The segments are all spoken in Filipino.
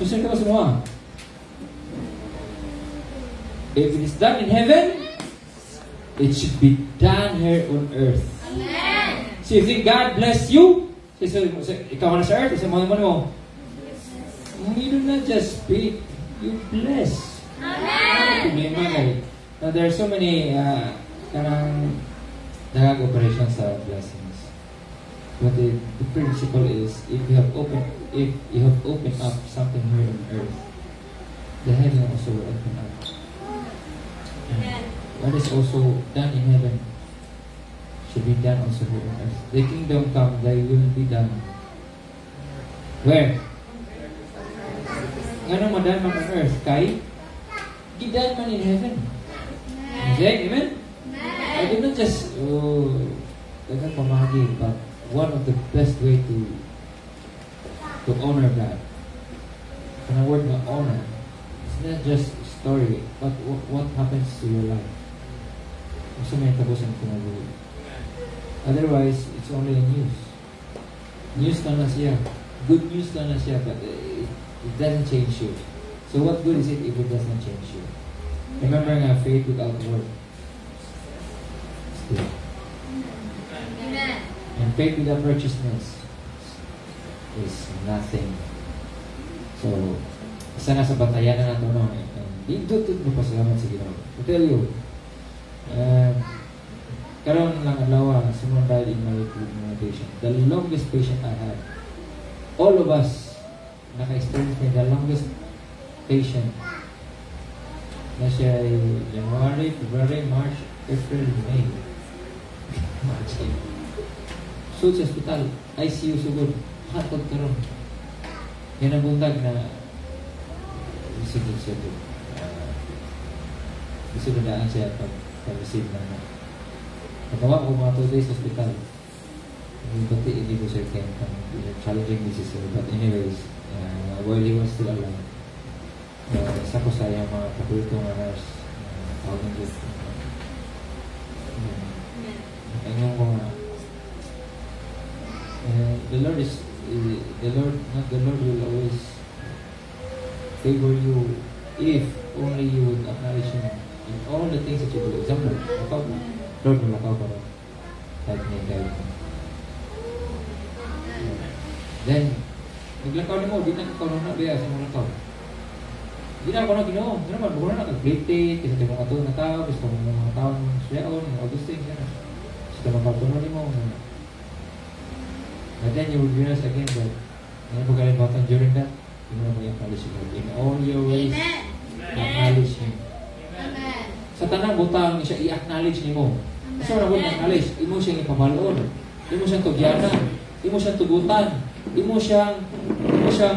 Susunod ka semua. If it is done in heaven, it should be done here on earth. Amen. So if you think God bless you, ikaw na sa earth, mo, you do not just speak, you bless. Amen. Now there are so many kanang operations sa blessings. But the principle is if you have opened up something here on earth, the heaven also will open up. What is also done in heaven should be done also here on earth. The kingdom come, thy will be done. Where? Ganong madan man on earth? Kay? Gidan man in heaven. Okay? Amen? I do not just, dagang pamagi, but one of the best way to honor God. And the word na honor, it's not just story, but what happens to your life. Gusto may tapusin ko na buhay. Otherwise, it's only a news. News na siya. Good news na siya, but it doesn't change you. So what good is it if it does not change you? Remember nga, faith without work. Still. Amen. And faith without righteousness is nothing. So, isa na sa batayan na nato, no? Dito mo pasalamat sa Ginoo. I tell you, karon lang adlaw someone died in my patient. The longest patient I had. All of us naka-experience na the longest patient na siya ay January, February, March, April, May. March. So sa hospital, ICU sugod, hatod karon. Yan ang bundag na sige. Gusto na daan siya pag-receive na. Nagawa ko mga 2 days sa hospital. Hindi ko siya challenging disease. But anyways, while he was still alive, isa ko sa yung mga kapulito nga nurse, tawagin ko. Ayun ko nga, the Lord will always favor you if only you would acknowledge Him in all the things that you do. Example, lakaw mo. Lord, lakaw ko rin. Kahit may gawin ko. Then, naglakaw ni mo, di na ikaw na biya sa mga lakaw. Di na ako na Ginoo. Di naman, buko na nag-plate, kasi ito mga tuon na tao, gusto mo mga taon, siyaon, mga Augustine, gano'n. Gusto mapagpunan mo. But then you will realize again that, ano po kalimutan during that, you know, mag-acknowledge Him. In all your ways, acknowledge Him. Amen. Sa tanang butang siya i-acknowledge ni mo. Kasi wala mo i-acknowledge, imo siyang ipamaloon, imo siyang tugyanan, imo siyang tugutan, imo siyang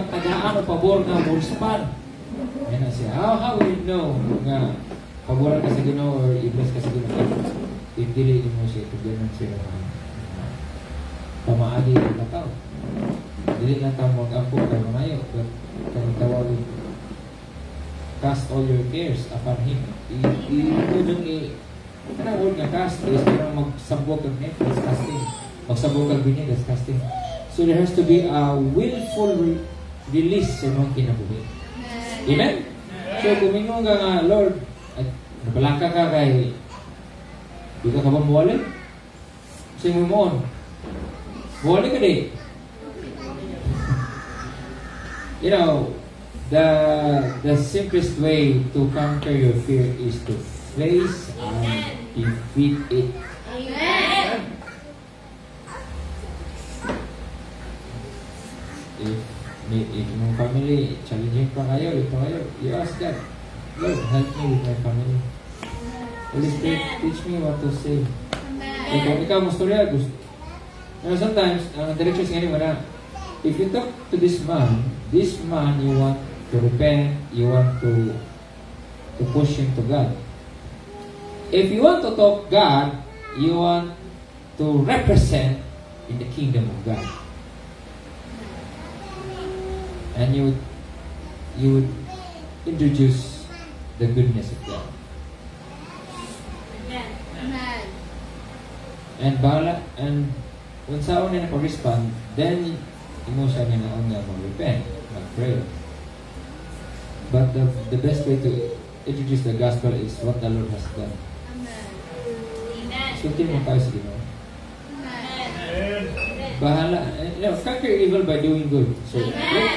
tagaan o pabor na burspan. Yan na siya. How will you know nga paboran ka sa Ginoo or i-bless ka sa Ginoo? I-delay mo siya, tugyanan siya na pamaagi ng lakaw. Dili lang tamo mag-ampo kay manayo, but kay tawagin, cast all your cares upon Him. Kanang word nga cast is parang magsabog ang net, that's casting. Magsabog ang binig, that's casting. So there has to be a willful release sa mga kinabuhi. Amen? So kumingon ka nga, Lord, at napalaka ka kay di ka ba muwalay? Kasi mo mo muwalay ka di. You know, the simplest way to conquer your fear is to face and defeat it. Amen. If your family challenging pa kayo, you ask God, Lord, help me with my family. Holy Spirit, teach me what to say. So, kung ikaw mo storya, gusto. Sometimes, directions nga naman na, if you talk to this man you want to repent, you want to push him to God. If you want to talk God, you want to represent in the kingdom of God. And you would introduce the goodness of God. Amen. And when someone na respond, then imo siya nga mag-repent, mag-pray. But the best way to introduce the gospel is what the Lord has done. Amen. Sultin mo tayo sa Ginoo. Amen. Bahala. Conquer evil by doing good. So,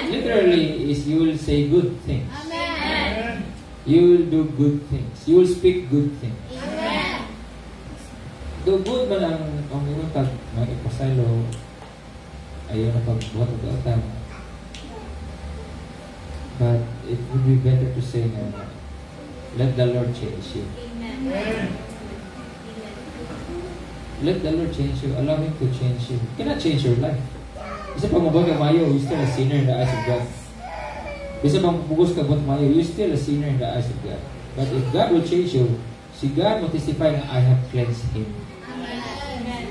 literally is you will say good things. Amen. You will do good things. You will speak good things. Amen. Do good man ang imong tag mga ipasaylo ayaw na pagbuhat og atang. But it would be better to say na let the Lord change you. Amen. Let the Lord change you. Allow Him to change you. He cannot change your life. Bisa pag mabag ka mayo, you're still a sinner in the eyes of God. Bisa pag bugos ka buhat mayo, you're still a sinner in the eyes of God. But if God will change you, si God will testify na I have cleansed him. Amen.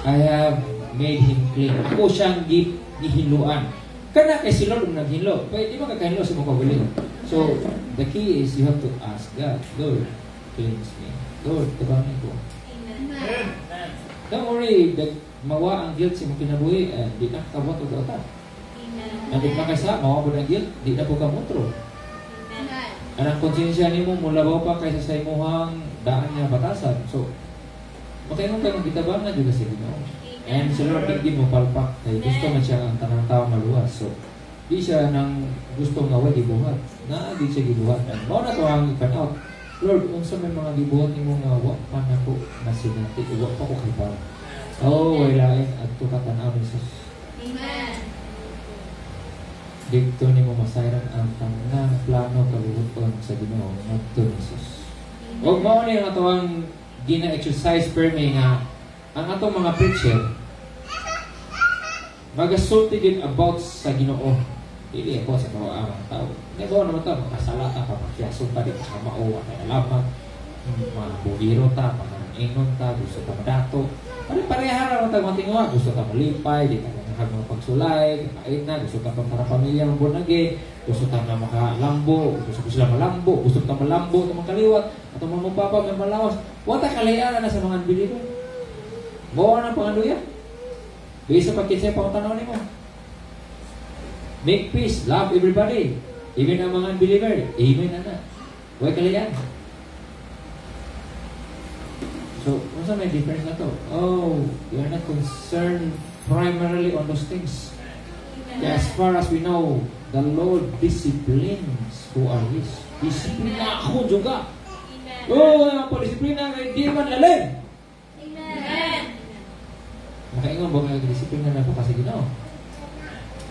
I have made him clean. Ako siyang gihiluan. Kana kay si Lord naghilo. Pwede mo kakahilo sa mga kaguling. So, the key is you have to ask God, Lord, cleanse me. Lord, tabangan ko. Amen. Don't worry, mawa ang guilt sa mong kinabuhi, di na kabot o gauta. Nandit na kaysa, mawa po ng guilt, di na po kamutro. Amen. Anang konsensya ni mo, mulabaw pa kaysa sa imuhang daan niya batasan. So, makainong kayo gitabangan juga sa Ginoo. And sa Lord, hindi mo palpak. Kaya gusto man siya ang tanang tao maluwas. So, di siya nang gusto nga way gibuhat. Di siya gibuhat. And mo na to ang ipan-out. Lord, unsa may mga gibuhat ni mo nga wak pa na ko na sinati. Wak pa ko kay pa. Oh, way lain. At ito katanaw ni Jesus. Amen. Dito ni mo masayran ang tanang plano kalubuton sa Ginoo. Nagto ni Jesus. Huwag mo ni ang atong gina-exercise per me nga ang atong mga preacher magasulti din about sa Ginoo. Dili ako sa mga tao. Nagawa naman ito, makasala ta, pamakyason ta, di ka mauwa na alaman, mga buhiro ta, panganginon ta, gusto ta madato. Pare-pareha naman tayo matingawa, gusto ta malipay, di ka nangahag mga pagsulay, kakain na, gusto ta para pamilya ng bunagi, gusto ta na makalambo, gusto sila malambo, gusto ta malambo, ito makaliwat, at mga magpapa, may malawas. Wata kalayaan na sa mga unbeliever. Bawa na pangaluya. Bisa pagkitsay pang tanaw ni mo. Make peace, love everybody. Even ang mga unbeliever. Amen na. Huwag kalayan. So, what's may difference na to? Oh, you're not concerned primarily on those things. Kaya as far as we know, the Lord disciplines who are His. Disiplina ako juga. Oh, ang pag-disiplina ay di man lalim. Amen. Makaingon ba nga disiplina na po kasi Ginoo?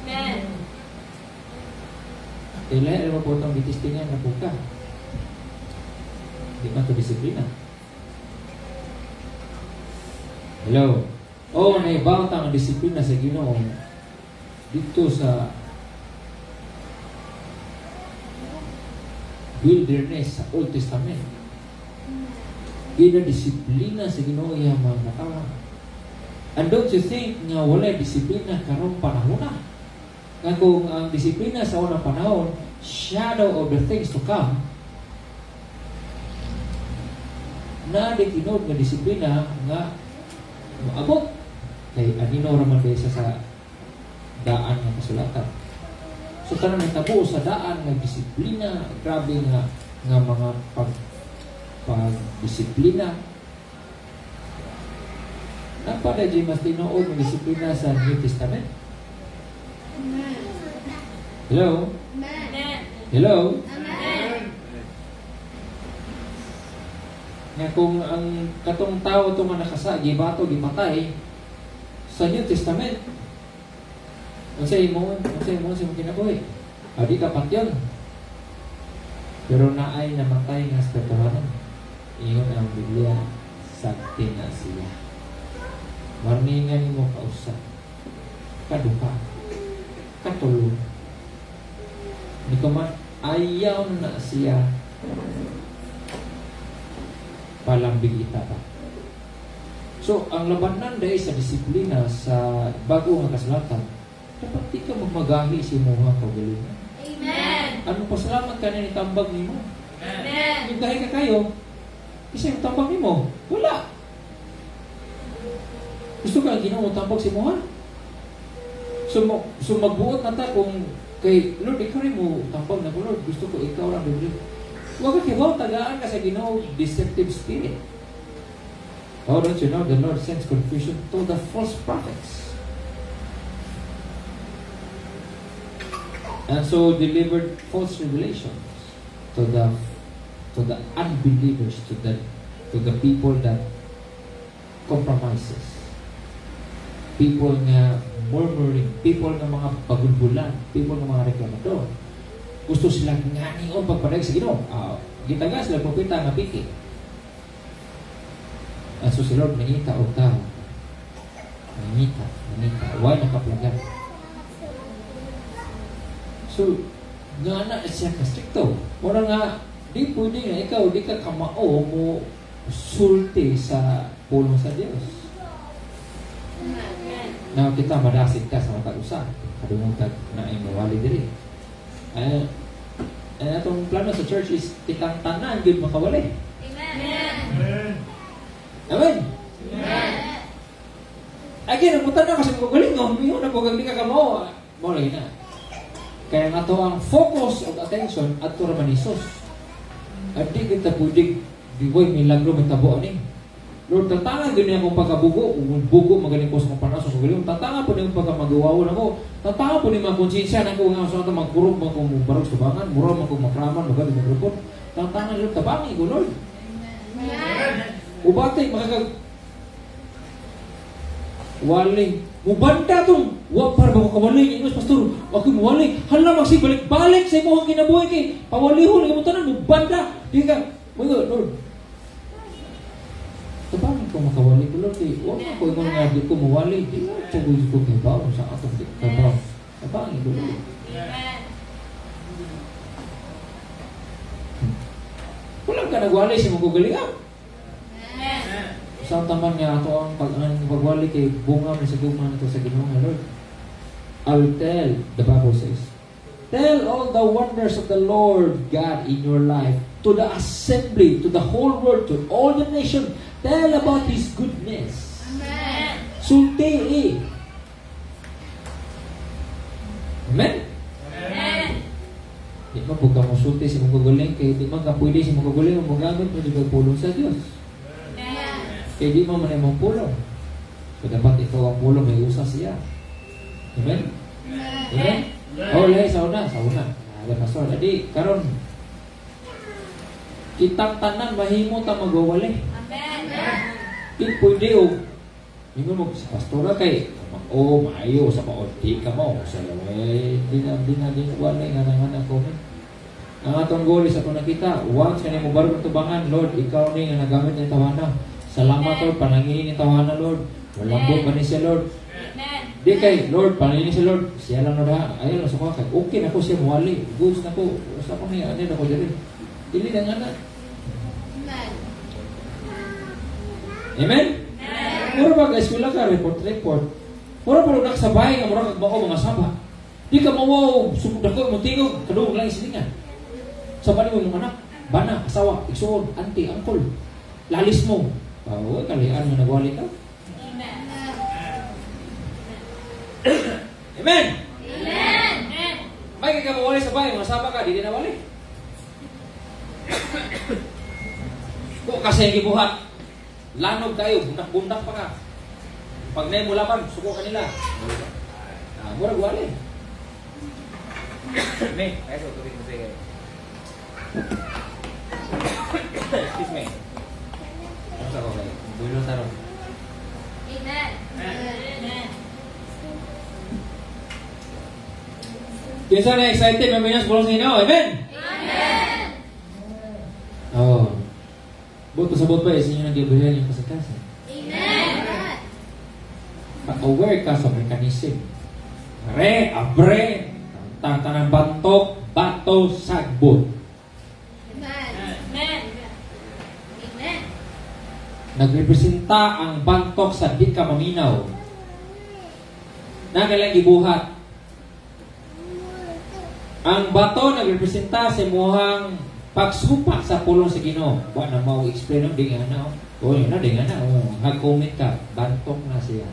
Amen. Kaya alam mo po itong bitistingan na po ka. Di man ito disiplina. Hello? Oh, naibawat ang disiplina sa Ginoo dito sa wilderness sa Old Testament. Ginadisiplina sa Ginoo yung mga tao. And don't you think nga wala disiplina karong panahon na? Nga kung ang disiplina sa unang panahon, shadow of the things to come, na di tinod nga disiplina nga maabot kay anino raman kaysa sa daan nga kasulatan. So tanang nagtabo sa daan nga disiplina, grabe nga mga pag-disiplina. Napada di mas tinuod ng disiplina sa New Testament. Amen. Hello? Amen. Hello? Amen. Nga kung ang katong tao itong nakasa, gibato, gimatay sa New Testament, ang sa mo sa kinabuhi. Di kapat yun. Pero naay namatay nga sa katotohanan. Iyon ang Biblia, sakti na siya. Warningan mo kausap. Kaduka. Katulong. Di ko man, ayaw na siya palambing ita pa. So, ang labanan dahil sa disiplina sa bago nga kasulatan, dapat di ka magmagahi si mga kagalingan. Amen. Ano pasalamat ka na itambag ni mo? Amen. Yung gahi ka kayo, isa yung tambag ni mo, wala. Gusto ka Ginoo tambag si mo ha? So magbuot na ta kung Kay, Lord, ikaw rin mo tampag na ko, Lord, gusto ko ikaw lang, Lord. Huwag ka kibaw, tagaan ka sa Ginoo, deceptive spirit. Oh, don't you know, the Lord sends confusion to the false prophets. And so delivered false revelations to the unbelievers, to the people that compromises. People nga murmuring, people nga mga pagulbulan, people nga mga reklamador. Gusto silang nganion pagpadag sa Ginoo. Gitaga sila propeta nga piki. So si Lord nangita o tao. Nangita. Why nakaplagan? So, nga na siya ka-stricto. Mura nga, di pwede nga ikaw, di ka kamao mo sulti sa pulong sa Diyos. Na kita madasit ka sa matag-usan. Kadungong na ay mawali diri. Atong plano sa church is kitang tanan yun makawali. Amen. Amen. Again, ang mutan na kasi magaling nga, humiyo na kung hindi ka kamao, mawali na. Kaya nga to ang focus of attention at to ramanisos. At di kita pwede, di boy, milagro matabo ni. Lord, tatangan din niya akong pagkabugo, bugo magaling ko sa mga panasok. Tatangan po niya akong pagkamagawawan ako. Tatangan po niya mga konsensya na ako nga sa ito magkurog, magbarog sa bangan, mura, magmakraman, magaling magrupon. Tatangan, Lord, tabangi ko, Lord. Ubatay, makakag... Waling. Mubanda itong, para ba ko kawaling, Ingos, Pastor, ako muwaling. Hala, magsibalik-balik sa imo ang kinabuhay kay pawalihon, ikaw mo tanan, mubanda. Di ka, Lord, tabangin ko makawali ko, Lord, huwag ako ikaw nga di ko mawali. Di nga, tsugoy ko kay Bao, sa atong di ka Bao. Tabangin ko, Lord. Walang ka nagwali sa mga gugalingan. Sa taman nga ito ang pagwali kay bunga mo sa duman ito sa Ginoo nga Lord. I will tell, the Bible says, tell all the wonders of the Lord God in your life to the assembly, to the whole world, to all the nation. Tell about His goodness. Amen. Sulti. Amen? Amen. Di man po ka mo sulti sa mga gugaling, kaya di man ka pwede sa mga gugaling ang magamit mo di pulong sa Diyos. Kaya di mo man mong pulong. So dapat ito ang pulong, may usas siya. Amen? Amen? Oh, lahi, sa una. Ada pastor. Adi, karon kitang tanan mahimo ta magwawali. Amen. Di pwede o ingon mo sa pastora kay maayo sa paunti ka mo sa laway di na wala nga nang ko. Ang atong goal sa kung nakita, once kanimo barog tubangan, Lord, ikaw ni nga nagamit ni tawana. Salamat Lord, panangini ni tawana Lord. Walambot man ni siya Lord. Amen. Di kay Lord, panangini si Lord. Siya lang na da. Ayun lang sa ko kay okay na ko siya muwali. Goods na ko. Usa ko ni ano na ko diri. Dili na nga na. Amen? Mura ba guys, wala ka report. Mura pa rin nakasabay nga mura kagmao mga saba. Di ka mawaw, sumudako, muntingog, kadung lang isilingan. Sabay mo yung anak, bana, asawa, igsoon, auntie, uncle. Lalis mo. Huwag kalian mo nagwali ka. Amen. Amen? Amen. May ka mawali sa bahay, mga saba ka, di din nawali. Kung kasi gibuhat, lanog kayo, bundak-bundak pa ka. Pag na mo laban, suko ka nila. Murag wali. Me, ayo tubig mo sige. Excuse me. Ano sa ko kayo? Bulo taro. Amen. Amen. Kinsa na excited mamaya sa bulong sinaw? Amen? Amen. Oh. Buto sa buto sa inyo nag-ibrihan yung kasakasan. Amen. Aware ka sa mechanism. Abre, tanang bantok, bato, sagbot. Amen. Amen. Nagrepresenta ang bantok sa di ka maminaw. Nagalang ibuhat. Ang bato nagrepresenta sa muhang pagsupa sa pulong sa Ginoo. Wa na mau explain ng dinga na. O yun na dinga na. Hag-comment ka, bantok na siya.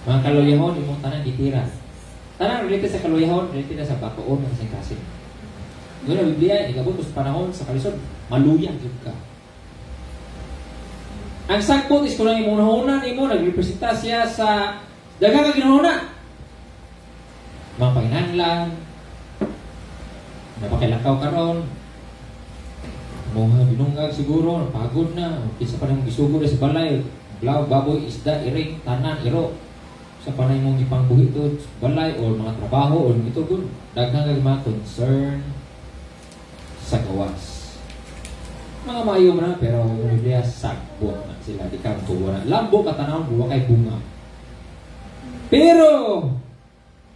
Mga kaluyahon, imong tanan ditira. Tanang related sa kaluyahon, related na sa batoon ng kasing-kasing. Ngayon ang Biblia, igabot ko sa panahon sa kalisod, maluyang yun ka. Ang sagbot is kung ang imunahunan imo, nagrepresenta siya sa dagang ginahuna. Mga panginahanglan, napakilakaw karon, mga binungag siguro, napagod na, kisa pa nang gisugod sa balay, blaw, baboy, isda, iring, tanan, iro. Sa panay mong ipangbuhi ito, balay, o mga trabaho, o ito, daghang mga concern sa gawas. Mga maayo na, pero ang Biblia, sagbot na sila, di kang tuwa na. Lambo katanawang buwa kay bunga. Pero,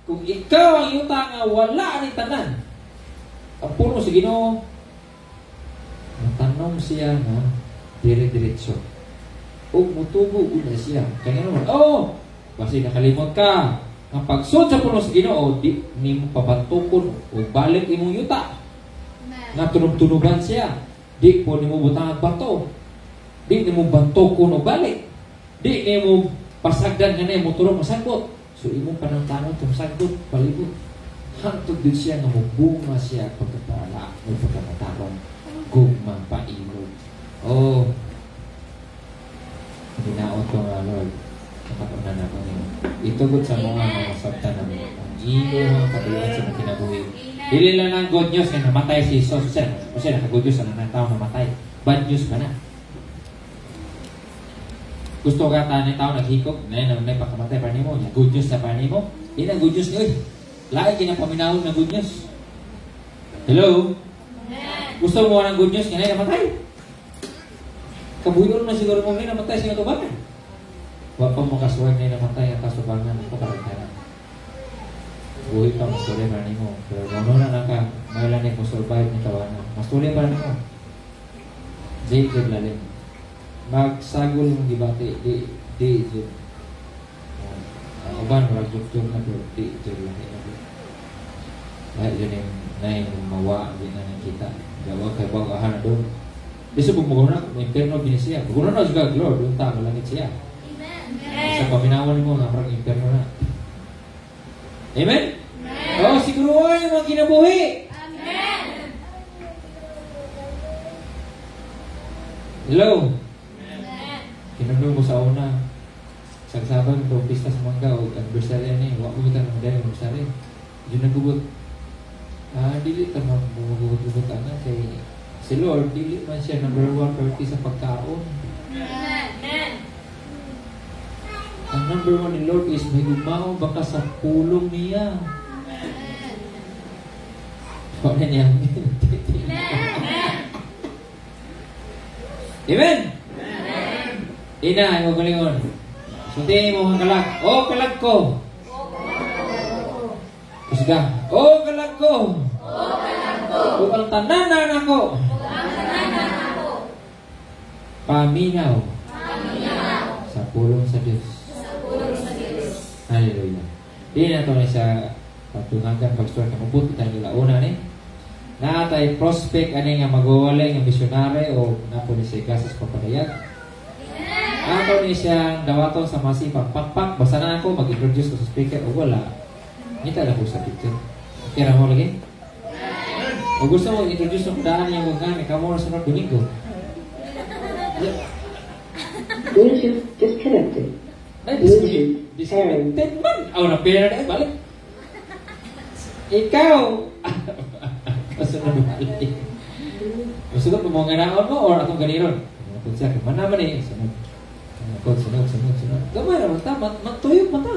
kung ikaw ang yuta nga wala ni tanan, ang puno sa Ginoo, matanong siya na dire-diretso. O mutubo una siya. Kaya naman, basi nakalimot ka. Ang pagsud sa puno sa Ginoo, di ni mo pabantukon o balik imong yuta. Nga tunog-tunugan siya. Di po ni mo butang ang bato. Di ni mo bantukon o balik. Di ni mo pasagdan nga na mo turong masagot. So imong panangtanong itong sagot, palibot. Hantod din siya nga mubunga siya pagkapala o pagkamatarong gugma paimog. Ginaot ko nga, Lord. Nakatunan na ko niyo. Itugot sa mga masabta na mo. Ang iyo mga katulad sa mga kinabuhi. Dili lang ang good news na namatay si Jesus. Kasi naka-good news na ng tao namatay. Bad news ba na? Gusto ka tayo tao naghikop, na pagkamatay pa nimo, good news sa pa nimo. Hindi na good news niyo. Lahat kinapaminahon na good news. Hello? Gusto mo ng good news nga na namatay? Kabuyon na siguro mo na namatay sa tubangan. Wa pa mo kasuwag na namatay ang kasubangan ko karantaran. Buhay pa mas tuloy pa nimo. Pero gano'n na naka, mailan mo survive ni tawanan. Mas tuloy pa nimo. Jacob lalim. Magsagol yung gibati. Di. Ang uban, marag-jok-jok na pero di. Lahi na di. Lahi yun yung nahin mawa. Di na nakita. Gawag kay bagahan na doon. Di sa bumaguna, may imperno binisiya. Bumaguna na juga, Lord, doon ta, malangit siya. Sa paminawan mo, namarang imperno na. Amen? Siguro ay mga kinabuhi. Amen. Hello? Kinunong ko sa una. Sagsaban ko, pista sa mangga o anniversary yan eh. Wak mo kita ng dahil anniversary. Yun nagubot. Dili ka magugutot na kay si Lord, dili man siya number 1 priority sa pagkaon. Amen. Ang number 1 ni Lord is may gumao baka sa pulong niya. Wala niya. Amen? Ina, ay magalingon. Suntiin mo ang kalag. Kalag ko. Sige. Kalag ko. Ang tananan ako. Paminaw. Sa pulong sa Diyos. Hallelujah. Di na ito na sa patungagan pag-store ka mabut. Kita nila una ni. Naatay prospect ani nga magawalay nga misyonary o napo ni siya gasas papadayag. Ato ni siyang dawaton sa masipag pakpak. Basta na ako mag-introduce ko sa speaker o wala. Ngita na ko sa picture. Kira mo lagi? O gusto mo introduce ng daan yung mga kamo na sunod Domingo. Bluetooth disconnected. Disconnected man. Napira na balik. Ikaw! Masunod balik. Masunod mo mga naon mo or akong ganiron? Kung siya, mana man eh. Sunod. Gamay na mata, matuyog mata.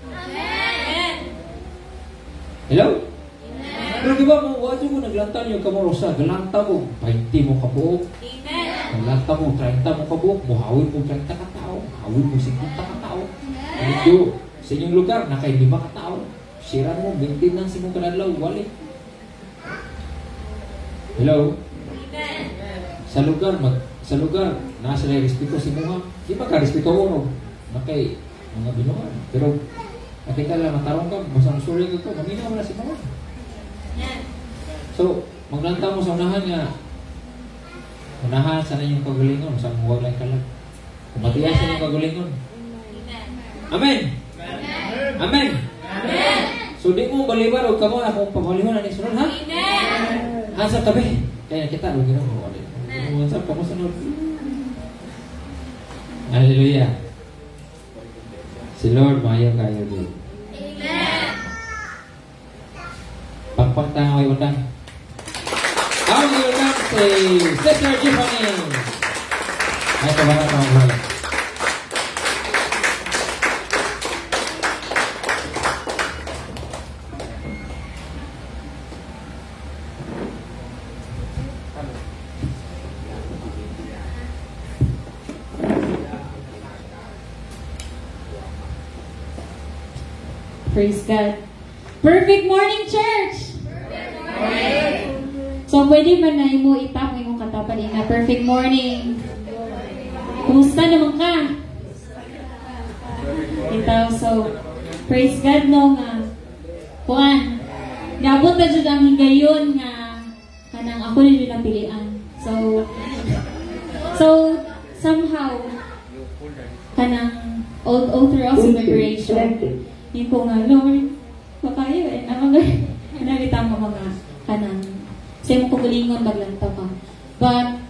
Amen. Hello? Pero di ba mo, wadyo mo naglantan yung kamurosa, galanta mo, 20 mo kabuok. Amen. Galanta mo, 30 mo kabuok, muhawin mo 30 katao, muhawin mo 50 katao. Medyo, sa inyong lugar, nakay 5 katao. Siran mo, maintenance mo kalalaw, wali. Hello? Amen. Sa lugar, nasa na respeto si Muha. Di ba ka respeto mo, no? Nakay, mga binuhan. Pero, nakita lang, matarong ka, masang sorry ka ko, maminaw mo na si Muha. So, maglanta mo sa unahan nga. Unahan sa inyong kagalingon, sa huwag lang ka lang. Kumatiyan sa inyong kagalingon. Amen! Amen! Amen. So di mo balibar o kamo akong pamaliwan ani sunod ha? Amen. Asa tabi? Kaya kita lagi nang mo. Sa kamo sunod. Hallelujah. Si Lord maayo kayo din. Amen. Pagpagtang ay utang. How do you welcome si Sister Tiffany? Ay, tabangan ka mga. Praise God. Perfect morning, church! So, pwede ba na mo itap mo katapan na perfect morning? Kumusta naman ka? Ito, so, praise God no nga. Kuan, nabot na dyan ang higayon nga kanang ako na dyan napilian. So, somehow, kanang all throughout Bluetooth celebration, connected. yung ko nga, Lord, makayo eh. Ang mga, kanagita mo mga kanang, sa mo kukulingon maglanta ka. But,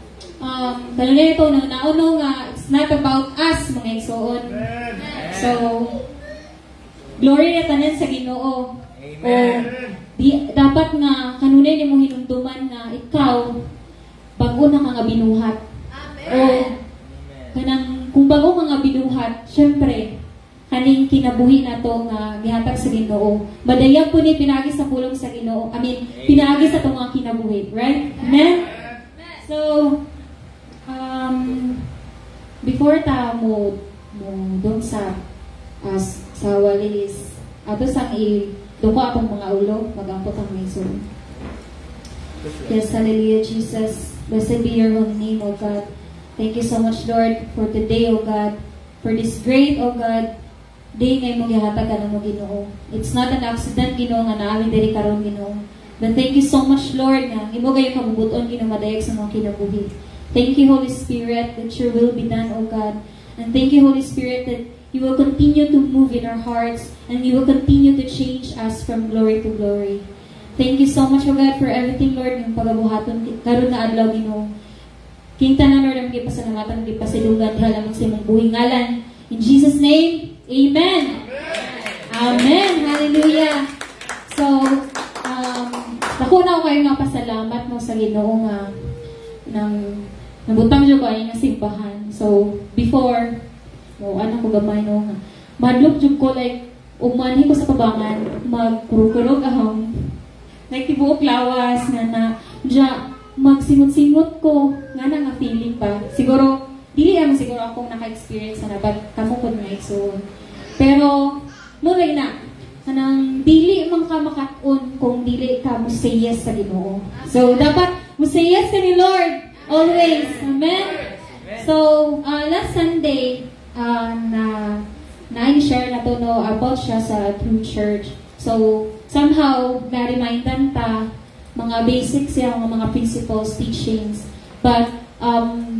kanang ito, nauno nga, it's not about us, mga igsoon. So, glory na tanan sa Ginoo. O, dapat nga, kanunay ni mo hinumduman na ikaw, bago na mga binuhat. O, kanang, kung bago mga binuhat, syempre, kaning kinabuhi na to nga gihatag sa Ginoo. Madayag po ni pinagi sa pulong sa Ginoo. Pinagi sa itong mga kinabuhi. Right? Amen? So, before ta mo doon sa walis, ato sang duko atong mga ulo, magampot ang may soul. Yes, hallelujah, Jesus. Blessed be your holy name, O God. Thank you so much, Lord, for today, O God. For this great, O God, day ngay mo gihatag ka mo Ginoo. It's not an accident, Ginoo, nga naami diri karon, Ginoo. But thank you so much, Lord, nga imo gayo kabubuton Ginoo madayeg sa mga kinabuhi. Thank you, Holy Spirit, that your will be done, O God. And thank you, Holy Spirit, that you will continue to move in our hearts and you will continue to change us from glory to glory. Thank you so much, O God, for everything, Lord, yung pagabuhaton karon na adlaw, Ginoo. King tanan, Lord, ang gipasalamatan, gipasilugan, halamang sa imong buhing ngalan. In Jesus' name, Amen. Amen. Hallelujah. So, nakuha ko kayo nga pasalamat mo sa Ginoo nga nabutang dyan ko ay nasimbahan. So, before, ano ko gamay no nga, madlok dyan ko like, umanhi ko sa kabangan, magkurog ahong, like tibuok lawas, nga dyan, magsimot-simot ko, nga nga feeling pa. Siguro, dili naman siguro akong naka-experience na but kamo ko na igsoon. Pero, mulay na, kanang dili man ka makaon kung dili ka mo say yes sa Ginoo. So, dapat mo say yes ka ni Lord, always. Amen? So, last Sunday, na-share na to no, about siya sa True Church. So, somehow, na-remindan ta, mga basics siya, mga principles, teachings. But,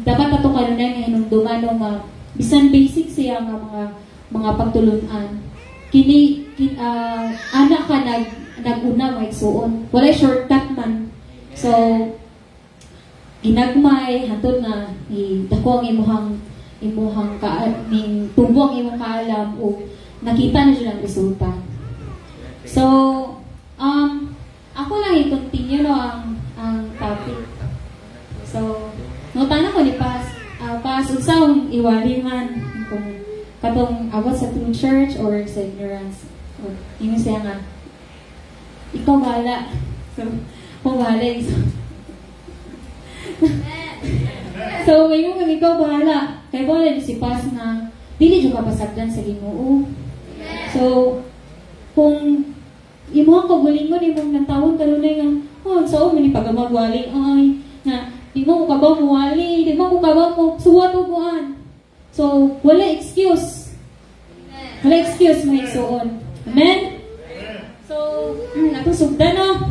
dapat nato kanunay nga hinumduman nga bisan basic siya nga mga pagtulunan. Ana ka naguna mo igsuon. Wala shortcut man. So ginagmay hantod na dako ang imuhang ning tubo ang imong kaalam o nakita na jud ang resulta. So ako lang i-continue no ang topic. So notana ko ni Pas, unsang iwali man kung katong abot sa True Church or sa ignorance. O, yun siya nga, ikaw bahala. So, kung bahala so, ngayon kung ikaw bahala, kaya wala si Pas na dili yung kapasagdan sa Ginoo. So, kung imuhang kagulingon, imong nantawon kanunay nga, saan man ipagamagwaling, ay, na, di mo ka ba muwali? Di mo ka ba mo suwat o buwan? So, wala excuse. Wala excuse mo igsoon. Amen? So, nato sugdan no.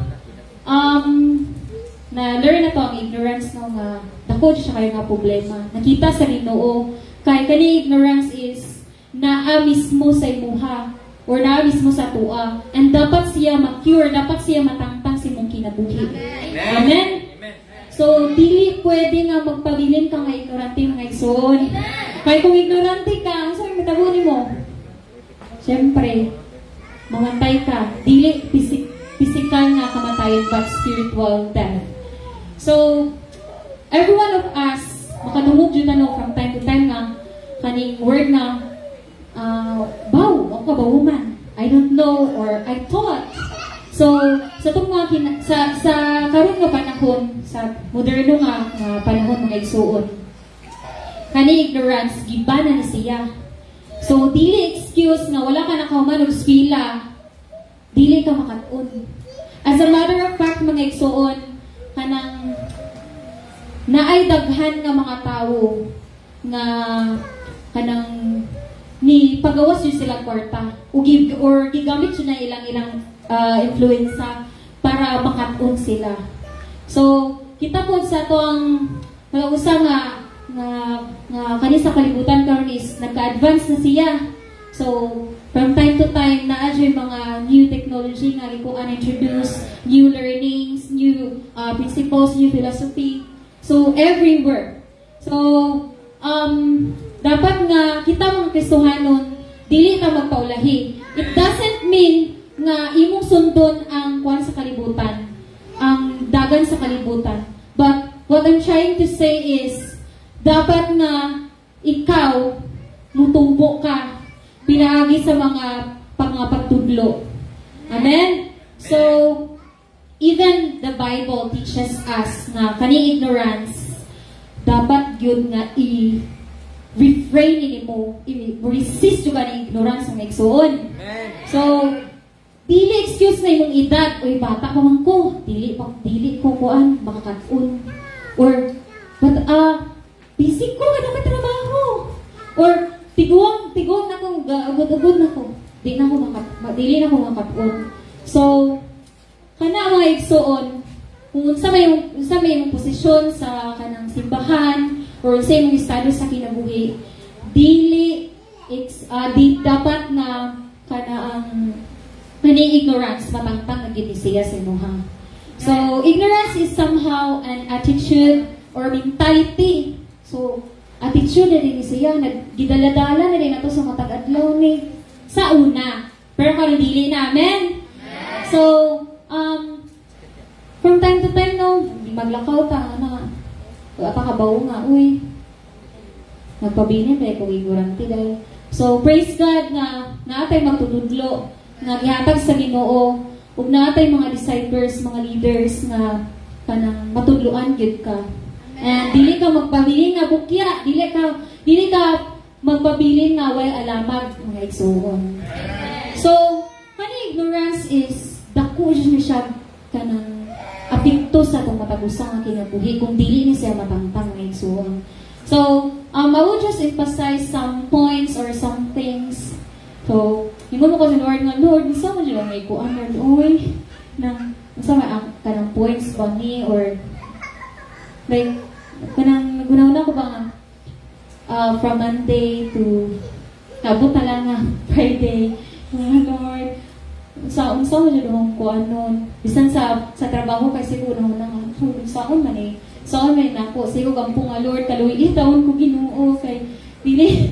Na-learn na to ang ignorance no nga dako siya kayo nga problema. Nakita sa Ginoo kay kani ignorance is naa mismo sa imuha or naa mismo sa tua. And dapat siya ma-cure, dapat siya matangtang si mong kinabuhi. Amen? So, dili pwede nga magpabilin ka nga ignorante mga igsoon. Kaya kung ignorante ka, ang saan matabunin mo? Siyempre, mamantay ka. Dili physical nga kamatayan, but spiritual death. So, every one of us, makadungog dyan from time to time nga, kaning word na, baw, ako ba woman? I don't know, or I thought. So, sa itong mga, sa karon nga panahon, sa moderno nga panahon mga igsuon, kaning ignorance, gibana na siya. So, dili excuse nga wala ka nakahuman og eskwela, dili ka makatun. As a matter of fact, mga igsuon, kanang naay daghan nga mga tao nga kanang ni pagawas yun sila kwarta or gigamit yun na ilang influenza para makatun sila. So, kita po sa to ang usa nga kani sa kalibutan karon is nagka-advance na siya. So, from time to time, na-adjust mga new technology nga ikuan introduce, new learnings, new principles, new philosophy. So, everywhere. So, dapat nga kita mga Kristohanon, dili ka magpaulahi. It doesn't mean nga imong sundon ang kuan sa kalibutan, ang dagan sa kalibutan. But what I'm trying to say is, dapat nga ikaw mutubo ka pinaagi sa mga pagtudlo. Amen? So, even the Bible teaches us na kani ignorance, dapat yun nga refrain ini mo, resist yung ni ignorance ng igsoon. So, dili excuse na imong edad, oy bata pa man ko, dili ko kuan makakatun. Or, but busy ko, ano ka trabaho? Or, tiguang na kong, agod-agod na ko. Dili na ko makatun. So, kana mga igsoon, kung sa may posisyon sa kanang simbahan, or sa imong estado sa kinabuhi, di dapat na kanaang ignorance matangtang na ginisiya sa imuha. So, ignorance is somehow an attitude or mentality. So, attitude na din siya, nagidala-dala na din nato sa matag adlaw ni sa una. Pero karon dili na, amen? So, from time to time, no, maglakaw ta, apakabaw nga, uy, magpabinin dahil kung ignorante dahil. So, praise God na naatay magtududlo, na gihatag sa Ginoo, ug naatay mga disciples, mga leaders na kanang matudluan gyud ka. And dili ka magpabilin nga bukya, dili ka magpabilin nga way alamag mga igsoon. So, kani ignorance is dako siya kanang apekto sa itong matagusang ang kinabuhi kung dili ni siya matangtang ng igsuon. So, I will just emphasize some points or some things. So, hingo mo ko sa Lord nga, Lord, isa mo dyan may kuan, Lord, oy, isa may ang kanang points ba ni, or like, kanang nagunaw ko ba nga, from Monday to, abot na lang nga, Friday, Lord, sa mo dyan akong kuan nun. Bisan sa trabaho kasi ko na saan man eh. Saan man ako. Sigo gampong nga Lord, kaluwi taon ko Ginoo kay dili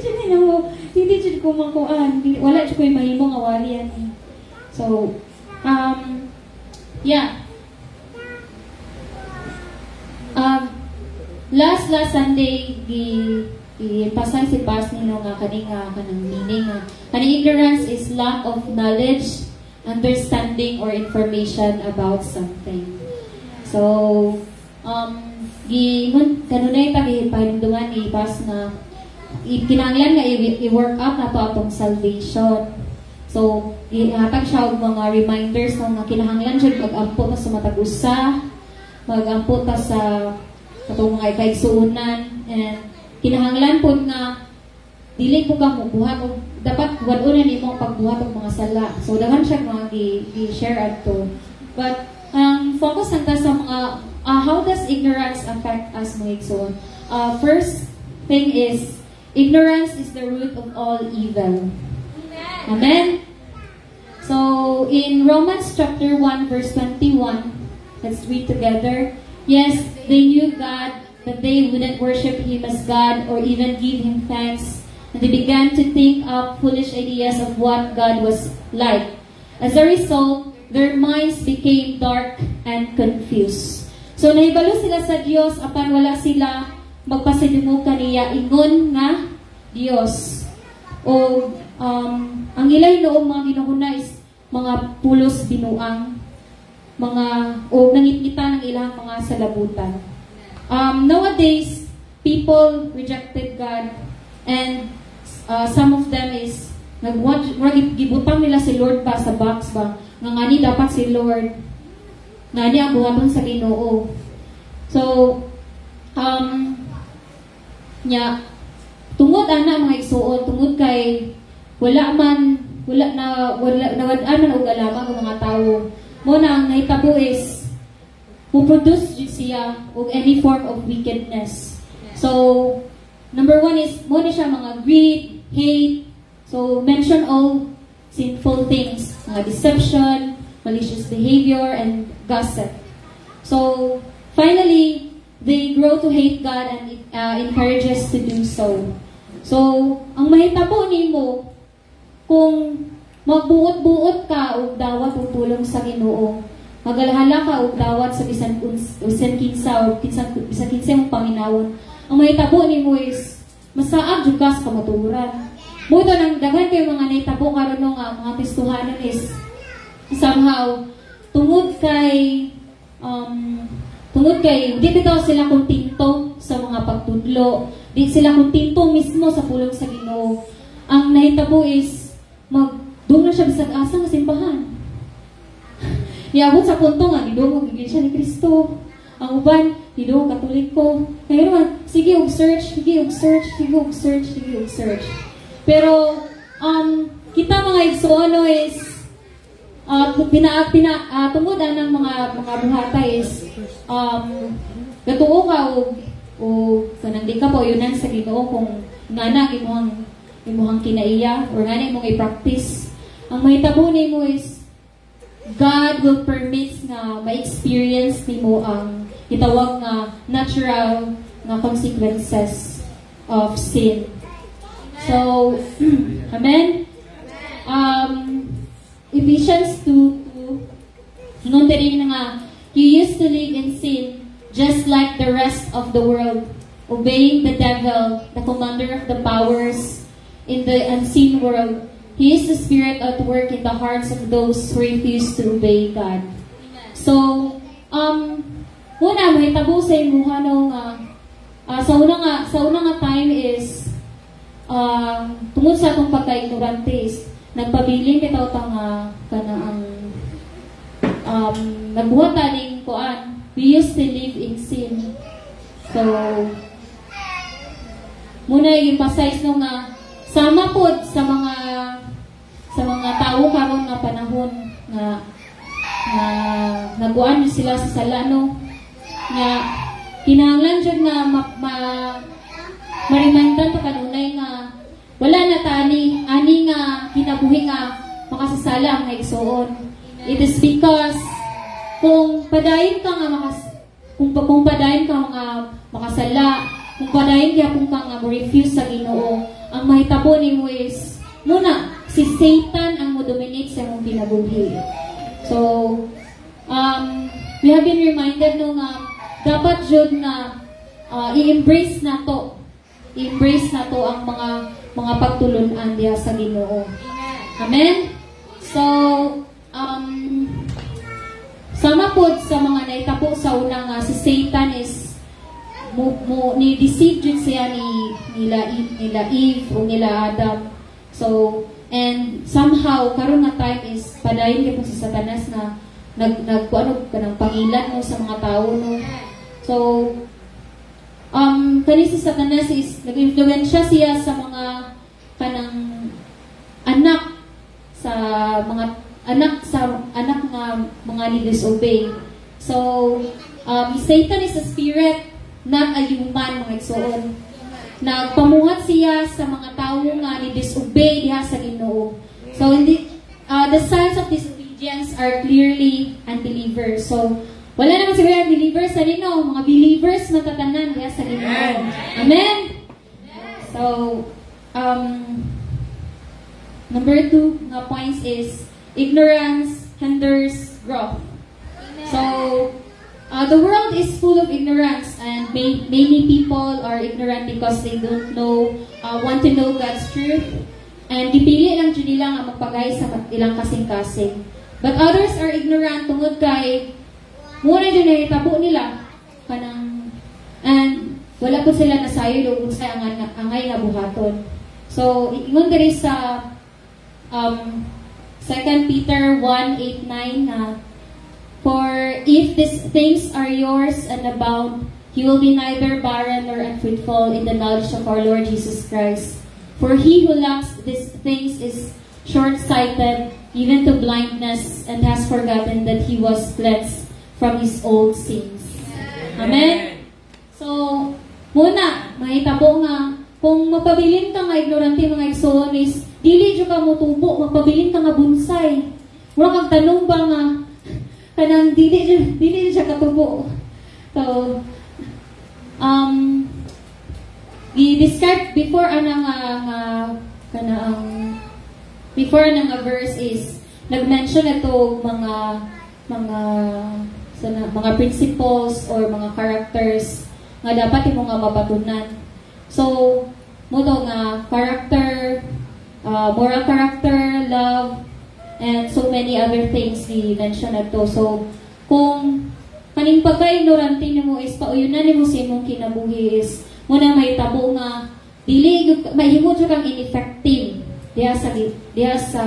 dyan ko makuan. Wala dyan ko yung mahimong awali yan eh. So, yeah. Last Sunday, ipasay si Pas nino nga kanang meaning nga kaning ignorance is lack of knowledge, understanding, or information about something. So, kanunay pahinduman ni Pas na kinahanglan nga i-work out na to atong salvation. So, ihatag siya og mga reminders nga kinahanglan siya mag-ampo ta sa matag usa, mag-ampo ta sa katong mga kaigsuonan, and kinahanglan po nga dili po ka mubuhat o dapat wadunan nimo ang pagbuhat og mga sala. So daghan siya mga gi-share adto. But focus ang ta sa mga how does ignorance affect us mga igsoon? First thing is ignorance is the root of all evil. Amen. Amen? So, in Romans chapter 1, verse 21, let's read together. Yes, they knew God, but they wouldn't worship Him as God or even give Him thanks. And they began to think up foolish ideas of what God was like. As a result, their minds became dark and confused. So, nahibalo sila sa Diyos, apan wala sila magpasidungog kaniya ingon nga Diyos. O, ang ilay noong mga ginuhuna is mga pulos binuang, o nangitngitan ng ilang mga salabutan. Nowadays, people rejected God, and some of them is gibutang nila si Lord ba sa box ba, nga ngani dapat si Lord, ngani ang buhaton sa Ginoo. So, tungod ana mga igsuon, tungod kay wala man og alamang ang mga tawo. Mo na ang nahitabo is produce siya og any form of wickedness. So, number 1 is mo ni siya mga greed, hate. So, mention all sinful things, mga deception, malicious behavior, and gossip. So, finally, they grow to hate God and it encourages to do so. So, ang mahitabo nimo kung magbuot-buot ka og dawat og tulong sa Ginoo, magalahala ka og dawat sa bisan kinsa o bisan kinsa mong panginawon, ang mahitabo nimo is masaag jud ka sa kamatuoran. Buto nang daghan kay mga nahitabo karon nga mga testuhanon is somehow tungod kay di bitaw sila kontento sa mga pagtudlo, di sila kontento mismo sa pulong sa Ginoo. Ang nahitabo is doon na siya bisag asa nga simbahan. Niabot sa punto nga, nidungog iglesia ni Kristo. Ang uban, nidungog Katoliko. Kaya naman, sige og search. Pero, kita mga igsuono is, tungod ng mga buhatay is, gatuo ka o kanang di ka po yunan sa Ginoo kung nana imuhang kinaiya or nga imong i-practice. Ang mahitabo nimo is God will permit nga ma-experience nimo ang itawag nga natural nga consequences of sin. So, amen? Ephesians 2:2, nung din nga, you used to live in sin just like the rest of the world, obeying the devil, the commander of the powers in the unseen world. He is the spirit at work in the hearts of those who refuse to obey God. So, muna, mahitabo sa imuha nung, sa una nga time is, tungod sa itong pagka-ignorante is, nagpabiling bitaw ang nagbuhat taning kuan. We used to live in sin. So, muna i-emphasize nung sama po sa mga tao karon nga panahon nga nagkuan sila sa sala nga kinahanglan jud nga marimandan pa kanunay nga wala na tani ani nga kinabuhi nga makasasala ang naigsuon. It is because kung padayon ka nga kung padayon ka nga makasala, kung padayon gyapon ka nga refuse sa Ginoo, ang mahitabo nimo is muna si Satan ang mo-dominate sa imong kinabuhi. So, we have been reminded dapat jud na i-embrace na to ang mga pagtulunan diha sa Ginoo. Amen. So, sama pod sa mga naitapo sa una nga si Satan is ni deceive jud siya nila Eve o nila Adam. So, and somehow karon nga time is padayon gyud si Satanas na nagkuano kanang pangilan sa mga tao So, kani si Satanas is nag-influensya siya sa mga kanang anak nga mga ni-disobey. So, Satan is a spirit, not a human, mga igsoon. Nagpamuhat siya sa mga tao nga ni-disobey diha sa Ginoo. So the signs of disobedience are clearly unbelievers. So wala naman siguro believers sa Ginoo, mga believers matatanan diya sa Ginoo. Amen. So number 2 nga points is ignorance hinders growth. So the world is full of ignorance, and many people are ignorant because they don't know, want to know God's truth, and gipili lang dyan nila ang magpagay sa ilang kasing-kasing. But others are ignorant tungod kay muna dyan na itabo nila kanang, and wala po sila nasayo doon sa angay nga buhaton. So ingon diri sa 2 Peter 1:8-9 na, for if these things are yours and abound, you will be neither barren nor unfruitful in the knowledge of our Lord Jesus Christ. For he who lacks these things is short-sighted, even to blindness, and has forgotten that he was cleansed from his old sins. Amen? So, muna, mahitabo nga, kung mapabilin ka nga ignorante mga igsoon is, dili dyo ka mutubo, mapabilin ka nga bunsay. Mura kang tanong ba nga, kanang dili siya katubo. So, i-describe before before nga verse is nag-mention ito mga principles or mga characters nga dapat imo nga mabatunan. So, moto nga character, moral character, love, and so many other things i-mention na to. So, kung kaning pagka-ignorante nimo is pauyunan nimo sa imong kinabuhi is muna may tabo nga dili mahimo jud kang ineffective diha sa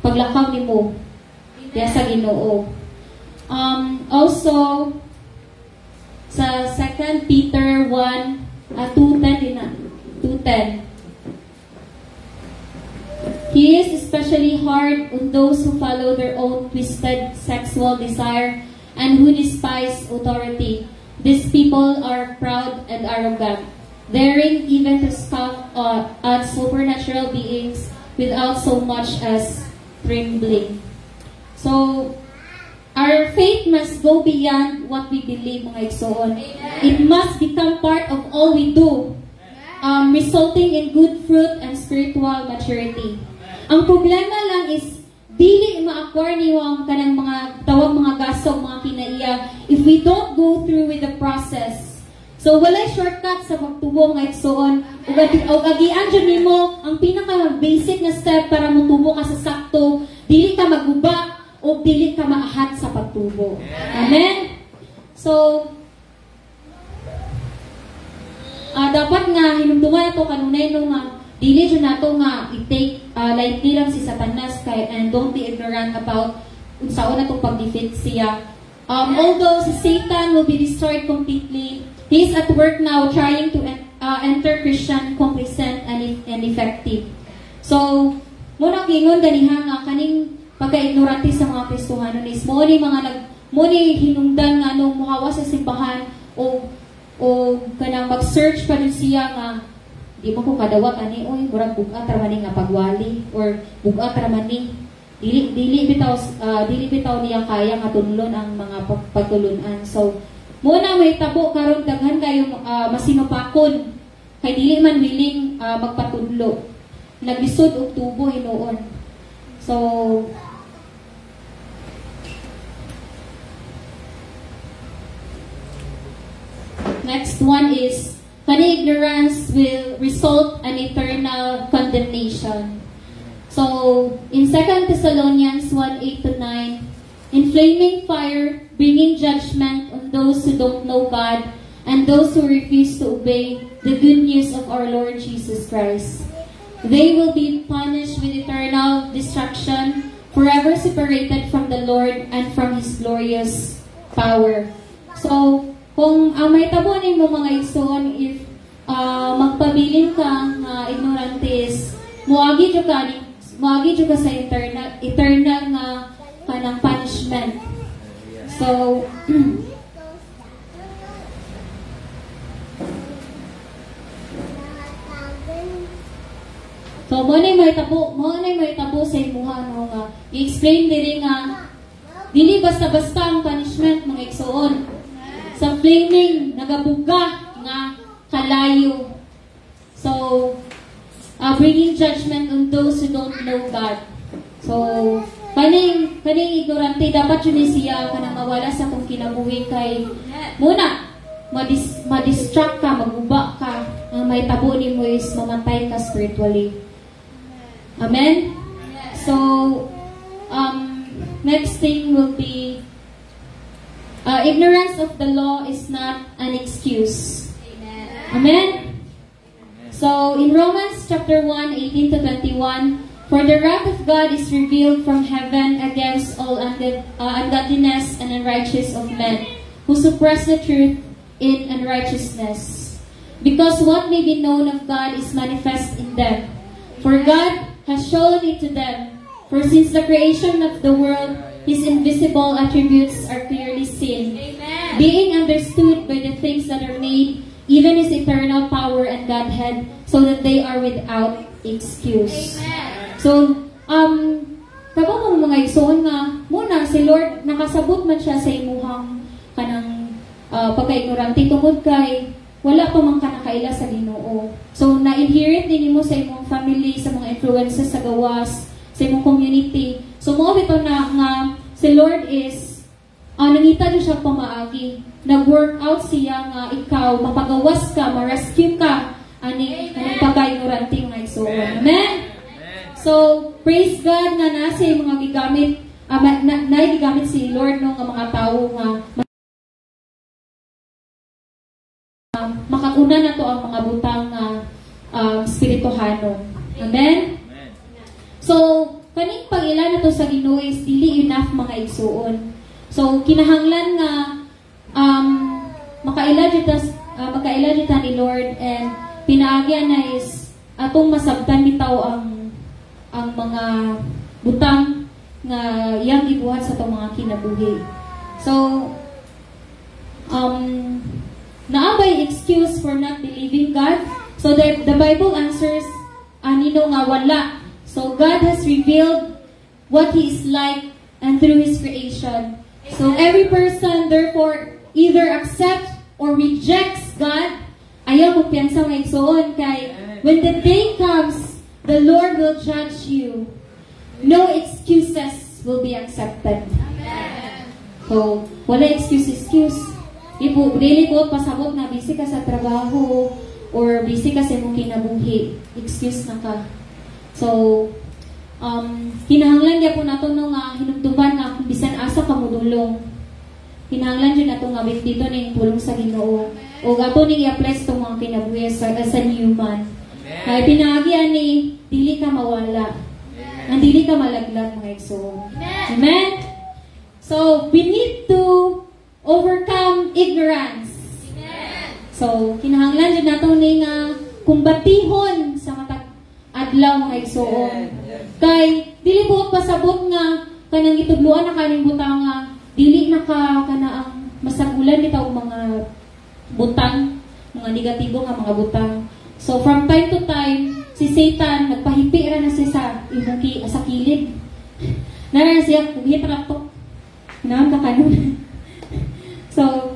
paglakaw nimo diha sa Ginoo. Also sa 2 Peter 2:10 He is especially hard on those who follow their own twisted sexual desire and who despise authority. These people are proud and arrogant, daring even to scoff at supernatural beings without so much as trembling. So, our faith must go beyond what we believe, mga igsoon. It must become part of all we do, resulting in good fruit and spiritual maturity. Ang problema lang is dili ma-acquire niyo ang kanang mga tawag mga gasog, mga kinaiya if we don't go through with the process. So walay shortcut sa pagtubo nga igsoon. Ug agian jud nimo ang pinaka basic na step para motubo ka sa sakto, dili ka maguba o dili ka maahat sa pagtubo. Amen. So dapat nga hinumduman nato kanunay no nga dili jud nato nga i-take lightly lang si Satanas kay, and don't be ignorant about unsaon natong pag-defeat siya. Although si Satan will be destroyed completely, he is at work now trying to enter Christian complacent and effective. So, muna gingon ganiha nga kaning pagka-ignorante sa mga Kristohanon is mo ni hinungdan nga nung muhawa sa simbahan o kanang mag-search pa rin siya nga di mo ko kadawat ani oy murag bugat ra man nga pagwali or bugat ra man dili bitaw niya kaya nga tunlon ang mga pagtulunan. So muna may tabo karon daghan kayo masinupakon kay dili man willing magpatudlo, naglisod og tubo hinuon. So next one is kani ignorance will result in eternal condemnation. So, in 2 Thessalonians 1:8-9, in flaming fire, bringing judgment on those who don't know God and those who refuse to obey the good news of our Lord Jesus Christ. They will be punished with eternal destruction, forever separated from the Lord and from His glorious power. So, kung may tabo mo mga igsoon, if magpabilin ka ignorantes, muagi jud ka sa eternal nga kanang punishment. So mo nay may tabo i-explain diri nga dili basta-basta ang punishment mga igsoon. Sa flaming nagabuga nga kalayo. So, bringing judgment on those who don't know God. So, kaning ignorante dapat yun siya kanang mawala sa kung kinabuhi kay muna ma-distract ka, maguba ka, ang may tabo ni mo is mamatay ka spiritually. Amen? So, next thing will be ignorance of the law is not an excuse. Amen? So, in Romans chapter 1, 18 to 21, for the wrath of God is revealed from heaven against all ungodliness and unrighteousness of men, who suppress the truth in unrighteousness. Because what may be known of God is manifest in them. For God has shown it to them. For since the creation of the world, His invisible attributes are clearly seen, being understood by the things that are made, even His eternal power and Godhead, so that they are without excuse. So, kabang mga igsoon nga, muna si Lord, nakasabot man siya sa imuhang kanang pagka-ignorante tungod kay wala pa man ka nakaila sa Ginoo. So, na-inherit din mo sa imong family, sa mga influences sa gawas, sa imong community. So, mo ito na nga si Lord is nangita din siya pamaagi. Nag-work out siya nga ikaw, mapagawas ka, ma-rescue ka, ani pagka-ignorante nga igsoon. Amen? So, praise God na nasa yung mga gigamit, naigigamit si Lord no, nga mga tao nga makakuna na to ang mga butang spirituhano. Amen? So, kaning pag-ila na to sa Ginoo is dili enough mga igsuon. So, kinahanglan nga makaila dita ni Lord and pinaagyan na is atong masabtan bitaw ang mga butang nga iyang gibuhat sa itong mga kinabuhi. So, naabay excuse for not believing God. So, the Bible answers, nino nga wala. So, God has revealed what He is like and through His creation. So, every person, therefore, either accepts or rejects God. Ayaw mo piyansa nga igsoon kay when the day comes, the Lord will judge you. No excuses will be accepted. So, wala excuse. Dili po pasabot na busy ka sa trabaho or busy ka sa imong kinabuhi. Excuse na ka. So, kinahanglan niya po nato nga hinumduman nga kung bisan asa ka modulong. Kinahanglan dyan nato nga dito ning pulong sa Ginoo. O gato ning i-apply sa mga kinabuhi as a new man. Kaya pinagian ni dili ka mawala. Ang dili ka malaglag mga igsoon. Amen? So, we need to overcome ignorance. So, kinahanglan dyan nato ning kumbatihon sa matag adlaw mga igsoon. Kay dili po pasabot nga kanang gitudloan na kaning butang nga dili na ka kanaang masagulan bitaw mga butang, mga negatibo nga mga butang. So from time to time si Satan nagpahipi ra na siya sa kilid. Nara siya hit ra to. Naam ka kanon. So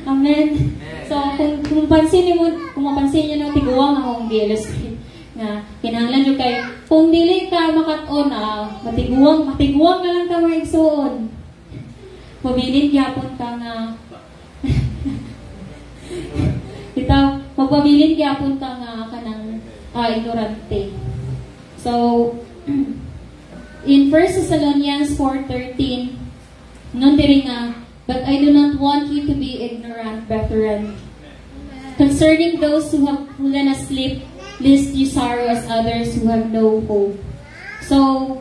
amen. So kung mapansin niyo no tiguang akong illustrate nga kinahanglan jud kay kung dili ka makat-on matiguang na lang ka maigsoon. Pabilin gyapon ka nga bitaw magpabilin gyapon ka nga kanang ignorante. So in 1 Thessalonians 4:13 non diri nga, but I do not want you to be ignorant, brethren, concerning those who have fallen asleep, lest you sorrow as others who have no hope. So,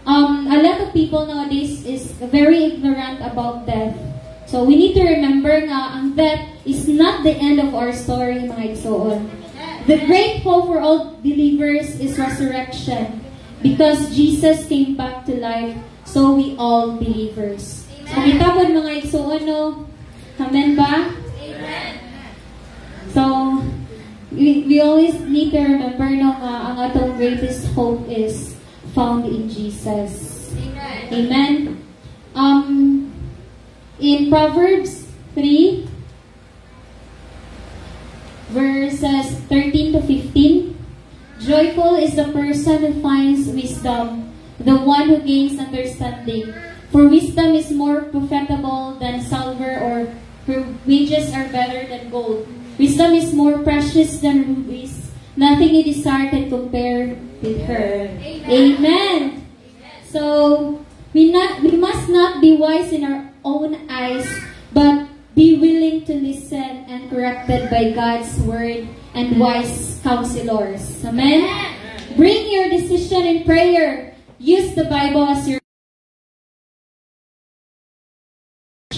a lot of people nowadays is very ignorant about death. So, we need to remember nga, ang death is not the end of our story, mga igsoon. The great hope for all believers is resurrection, because Jesus came back to life, so we all believers. So, kitapon mga igsoon, no? Amen ba? Amen. So, we always need to remember no, ang atong greatest hope is found in Jesus. Amen. Amen. In Proverbs 3, verses 13 to 15, joyful is the person who finds wisdom, the one who gains understanding. For wisdom is more profitable than silver, or her wages are better than gold. Wisdom is more precious than rubies. Nothing you desire can compare with her. Amen. So, we must not be wise in our own eyes, but be willing to listen and corrected by God's word and wise counselors. Amen? Bring your decision in prayer. Use the Bible as your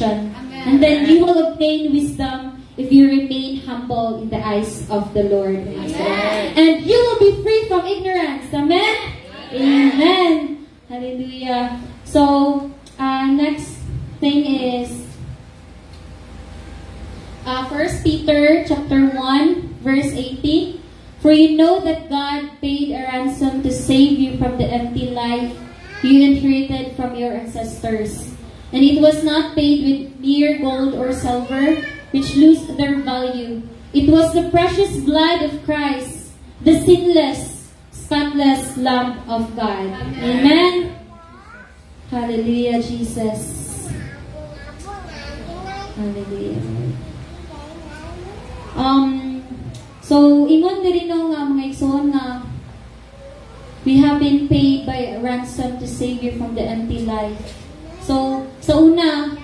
and then you will obtain wisdom if you remain humble in the eyes of the Lord. And you will be free from ignorance. Amen? Amen. Hallelujah. So, next thing is 1 Peter chapter 1, verse 18. For you know that God paid a ransom to save you from the empty life you inherited from your ancestors. And it was not paid with mere gold or silver, which lose their value. It was the precious blood of Christ, the sinless, spotless Lamb of God. Amen. Hallelujah, Jesus. Hallelujah. So, ingon na rin nga mga igsoon nga we have been paid by a ransom to save you from the empty life. So, sa una,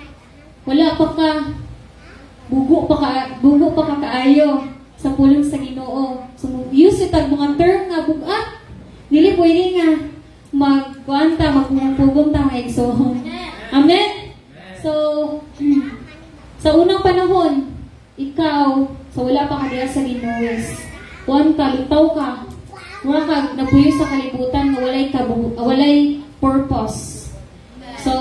wala pa ka, bugo pa ka kaayo sa pulong sa Ginoo. So, use itag mga term nga bugat. Dili pwede nga magkuanta, magpugong ta mga igsoon. Amen? So, sa unang panahon, ikaw, so wala pa ka diya sa Ginoo, kuan ka, lutaw ka, wala ka napuyo sa kalibutan nga walay purpose. So,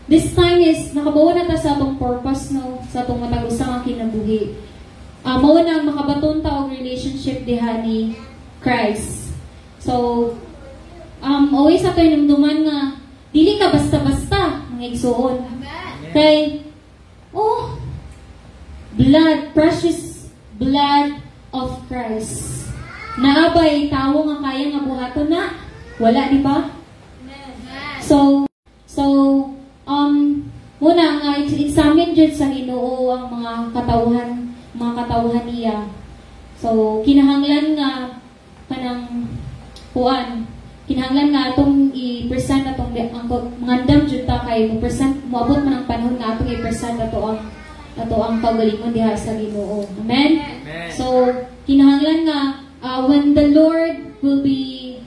this time is, nakabawa na ta sa atong purpose, no? Sa atong matagusang ang kinabuhi. Mao na makabaton ta og relationship diha ni Christ. So, always ato inumduman nga, dili ka basta-basta, mga igsuon. Kay, blood, precious blood of Christ. Naabay, tawo nga kaya nga buhaton na. Wala, di ba? So, muna nga examine jud sa Ginoo ang mga katawhan niya. So, kinahanglan nga kinahanglan nga atong i-present atong mangandam jud ta kay moabot man ang panahon nga atong i-present ato ang kaugalingon diha sa Ginoo. Amen? So, kinahanglan nga when the Lord will be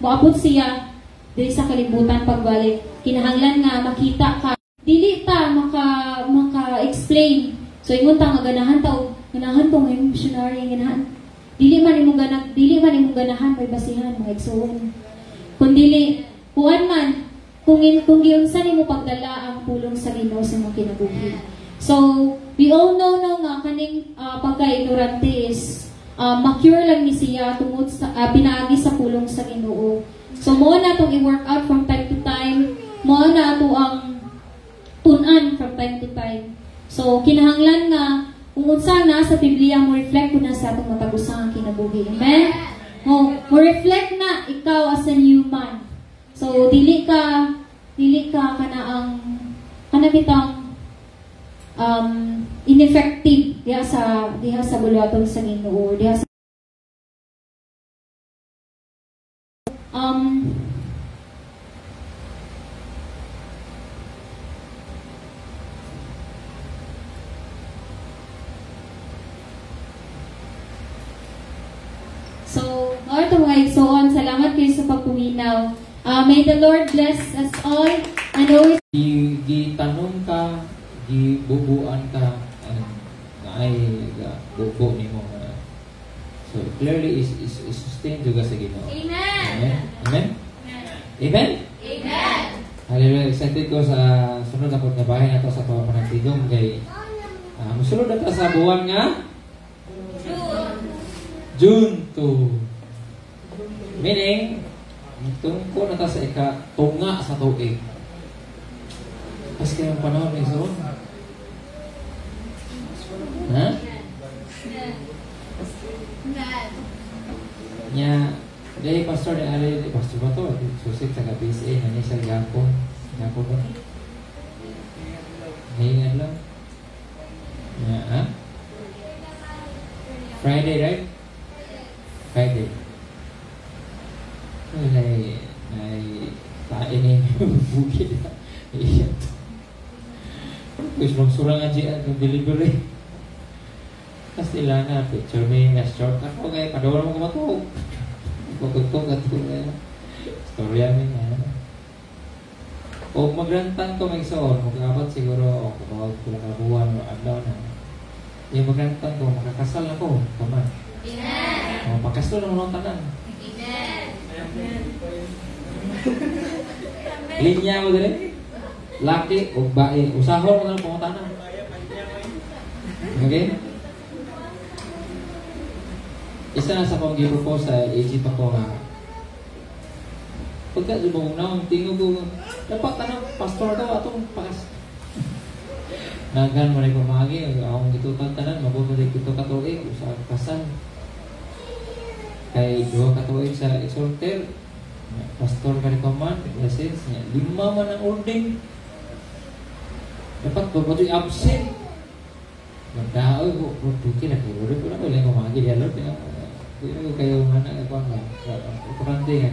moabot siya diri sa kalibutan pagbalik, kinahanglan nga makita ka, dili ta maka-explain. So ingon ta nga ganahan tong missionary ganahan. Dili man imong ganahan may basihan mga igsoon. Kun dili kuan man kung giunsa nimo pagdala ang pulong sa Ginoo sa imong kinabuhi. So we all know nga kaning pagka-ignorante is ma-cure lang ni siya tungod sa pinaagi sa pulong sa Ginoo. So, mo na itong i-work out from time to time. Mo na ito ang tunan from time to time. So, kinahanglan nga, kung unsa na sa Biblia, mo reflect ko na sa itong matagusang kinabuhi. Amen? Mo reflect na ikaw as a new man. So, dili ka kanabitang ineffective diha sa buluhaton sa Ginoo, diha sa So, Lord, mga igsoon, salamat kayo sa pagpuminaw. May the Lord bless us all and always gitanong ka, gibubuan ka, na ay bubo ni mo. So, clearly is sustain juga sa Ginoo. Amen. Amen? Amen? Amen. Hallelujah. Excited ko sa sunod na pagkabahin nato sa pamamanagtigong kay musulod na ta sa buwan nga June 2. Meaning, tungko na ta sa tunga sa tuig. Pas kayong panahon ng Zoon. Ha? Nya, dahil pastor ni Ali, pastor ba to? Susik taga PSA, nani sa Gapon. Gapon ba? Hingad lang. Nya, ha? Friday, right? Friday. Ay, tain ni bukid. Iya. Wis surang aja ang delivery. Kastilana picture me nga short ako kay padawal mo kumato. Pagkutok at storya mi nga. O magrantang ko may soon, magkakapat siguro o kapag kulang kabuhan o adlaw na. Yung magrantang ko, makakasal ako, kaman. O pakasal ng mga tanan. Linya mo din. Laki o bae, usahon mo lang mga tanan. Okay? Isa na sa kong gibo ko sa Egypt ako nga pagka lumong na tingog ko dapat tanong pastor daw atong pakas nagan mo rin pamagi akong gitutan tanan mabubulit ito katuig sa kasal kay dua katuig sa exalter pastor ka rin paman license niya 5 man ang ording dapat babutoy absent magdaoy ko produkir ako ulit ko na wala yung pamagi di alert hindi ko kayo mana ako nga importante nga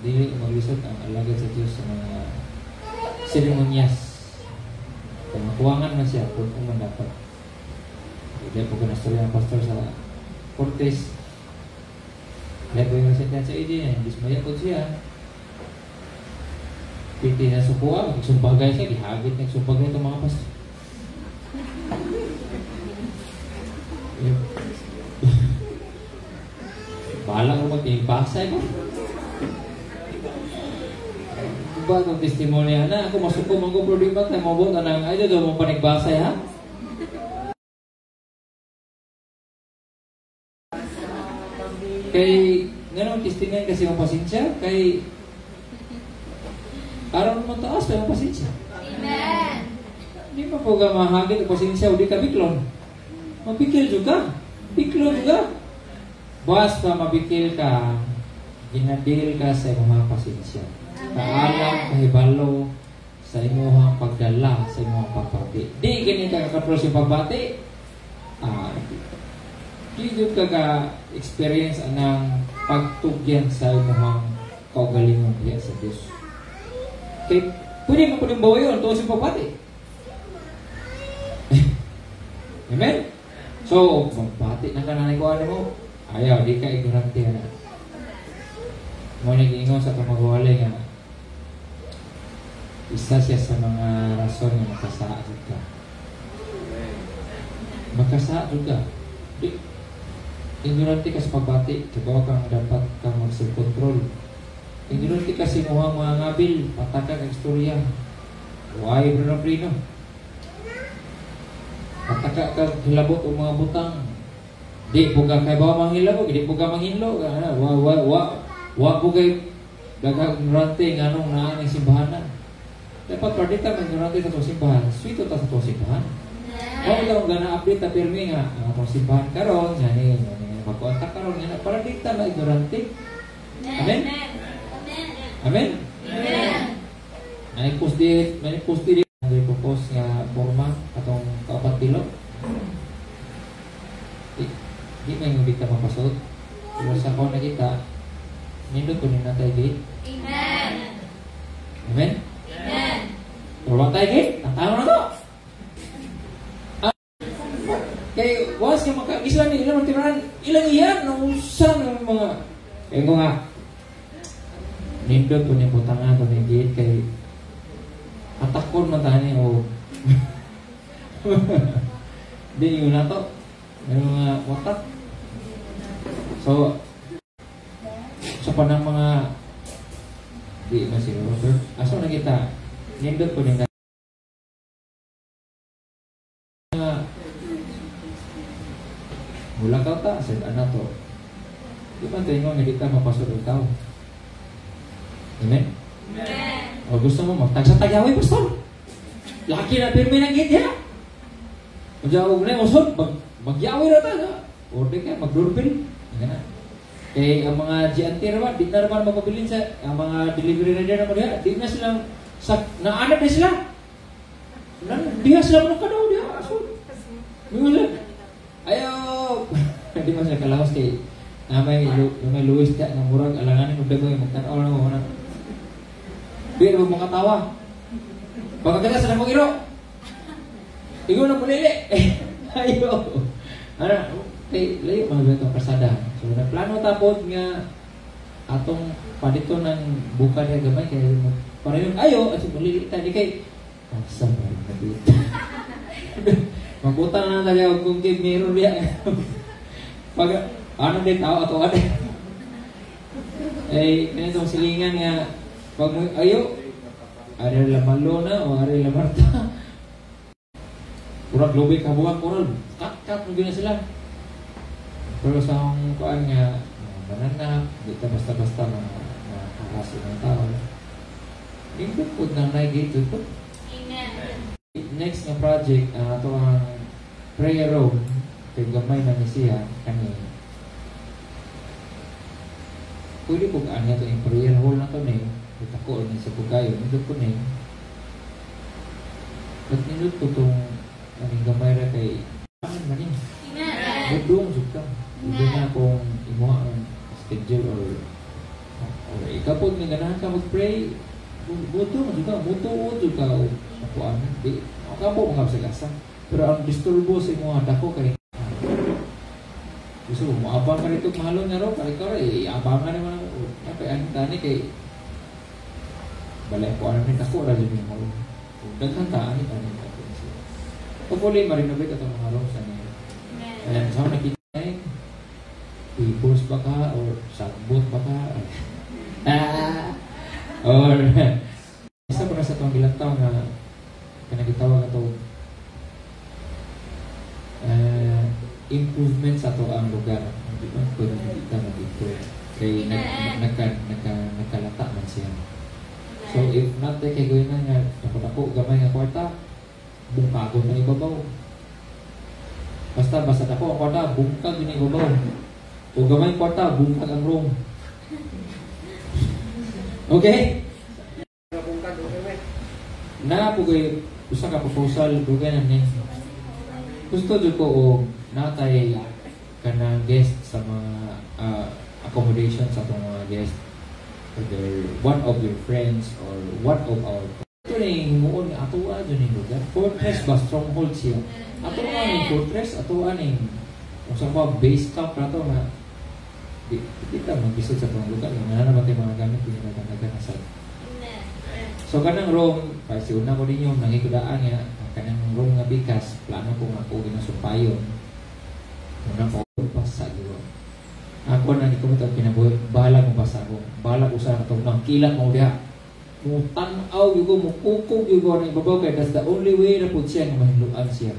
dili maglisod ang alagad sa Diyos sa mga seremonyas kuwangan man siya kung man dapat hindi po kinastorya ng pastor sa Cortes hindi po yung sentensya sa ide dismaya po siya piti na sukuha magsumbagay siya gihagit nagsumbagay itong mga pastor bahala ko magtimbasa ko. Ba itong testimonya na ako masuko mga problema tayo mabot na nang ay doon mo panigbasa ha? Kay ganun testingan kasi ang pasensya kay araw mo taas pa ang pasensya. Amen. Di pa po ka mahagit ang pasensya o di ka biklon. Mabikil juga. Biklon juga. Basta mabikil ka, ginadil ka sa imong pasensya. Kaalam, kahibalo sa imong pagdala, sa imong pagbati. Di ganito ka kaprosi pagbati. Di jud ka ka-experience anang pagtugyan sa imong kaugalingon diya sa Dios. Kay pwede mo pwedeng bawayon tuwa sa pagbati. Amen? So, magbati na ka nanay ko mo. Ayaw, di ka ignorante na. Mo nag-ingon sa kamagwalay nga isa siya sa mga rason nga makasaad ka. Makasaad ka. Di, ignorante ka sa pagbati, kabawa kang dapat kang mag-self-control. Ignorante ka sa mga ngabil, pataka ka istorya. Huwag Bruno. Pataka ka hilabot o mga butang. Di po ka kay bawa manghilabog, di po ka manghinlo. Wa po kay dagang ignorante nga nung naan ang simbahan na. Dapat pardita ng ignorante sa itong simbahan. Sweet ta sa itong simbahan. Kung ito ang gana-update na pirmi nga ang itong simbahan karon nga ni magkuantak karon nga pardita na ignorante. Amen? Amen? May post di may post nga forma atong kaupat kilo. Di may hindi ka mapasod. Pero sa ako nakita, nindot ko nina tayo gate. Amen. Amen? Amen. Pero tayo gate, ang tama na to. Kaya, was ka makagislan ni ilang timaran, ilang iyan, nausan ng mga, kaya ko nga, nindot ko niya putangan ko ng gate, kay, atakon man tayo niya, o, di yun na to. May mga watak. So, sa panang mga di na siguro, sir. Aso na kita, nindot ko din na mula ka ta, sa ano to. Di ba tayo nga hindi ka mapasok ikaw? Amen? Amen. O gusto mo magtagsa-tagaway, pastor? Laki na pirmi ng gitya. Magyawag na yung usod, magyaway na tayo. Order ka, mag-doorbell. Eh, ang mga GNT naman, di na naman mapabilin sa, ang mga delivery rider naman diya, di na silang, naanap na sila. Diya sila mo ka daw, diya. Ngayon, ayaw. Hindi mo sila kalahos kay, may Luis ka, ng murag, alanganin mo dago yung magtanaw na mo. Di na mo makatawa. Pagkakita sa namang iro. Ikaw na pulili. Ayaw. Ano, layo mga itong kasada. So, nagplano tapos nga atong padito ng buka niya gamay kaya parang ayo at pulili tayo kay asa mo na dito. Magutang na tayo kung game meron niya. Pag ano din tao ato ano. Eh, ganitong silingan nga pag ayo ari la malona o ari la marta. Kurang lobe kabuang kurang kat mo gina sila. Pero sa akong kuan nga banana, dito basta-basta makakasi ng tao. Ito po na dito po. Amen. Next na project, ito ang prayer room. Kaya gamay na siya kani. Pwede po kaan ito yung prayer hall na ito na yun. Ito ko ni sa pugayo. Ito po na yun. At nilot ko itong gamay na kay amin man yun. Budong suka. Hindi na kung imuha ang schedule or ikaw po may ganahan ka mag-pray, budong suka, mutuod suka o akuan. Ikaw po mga sagasa. Pero ang disturbo sa imuha dako kay gusto mo, maabang ka rito mahalon nga ro, kaya ka iabangan naman ako. Kaya ang tani kay balay po namin dako ra din mo. Daghan taan ni tani ka. Paguli marinobate atong mga ro sa niya. Ayan, saan nakita eh? Pipos ba ka? Or sagbot ba ka? Or isa pa na sa itong ilang taon na pinagitawag ito improvement sa ito ang lugar. Hindi ba? Pwede nakita na dito. Kaya nagkalata man siya. So if not, kaya gawin na nga ako gamay nga kwarta, bungkagon na ibabaw. Basta ako ang kwarta, bungkag yun ang ibabaw. O gamay kwarta, bungkag ang room. Okay? Na po kayo, usa ka proposal, dugay na niya. Gusto dyan ko o natay ka na guest sa mga accommodation sa mga guest. Whether one of your friends or one of our ito na yung muon nga atuwa dyan yung lugar. Fortress ba? Stronghold siya. Atuwa na yung fortress, atuwa na yung kung saan ba, base camp na ito nga di ka mag-isod sa itong lugar. Yung naman tayo mga gamit, hindi na naganasan. So kanang room, kasi una ko din yung nangikudaan nga, kanang room nga bikas, plano ko nga ko ginasumpayon. Una ko, basa diba. Ako na hindi ko ito pinabuhay, bahala mo basa ko. Bahala ko sa ito, nang kilat mo diha. Mutanaw yugo, mukukog yugo na ibabaw kaya that's the only way na po siya nga mahinluan siya.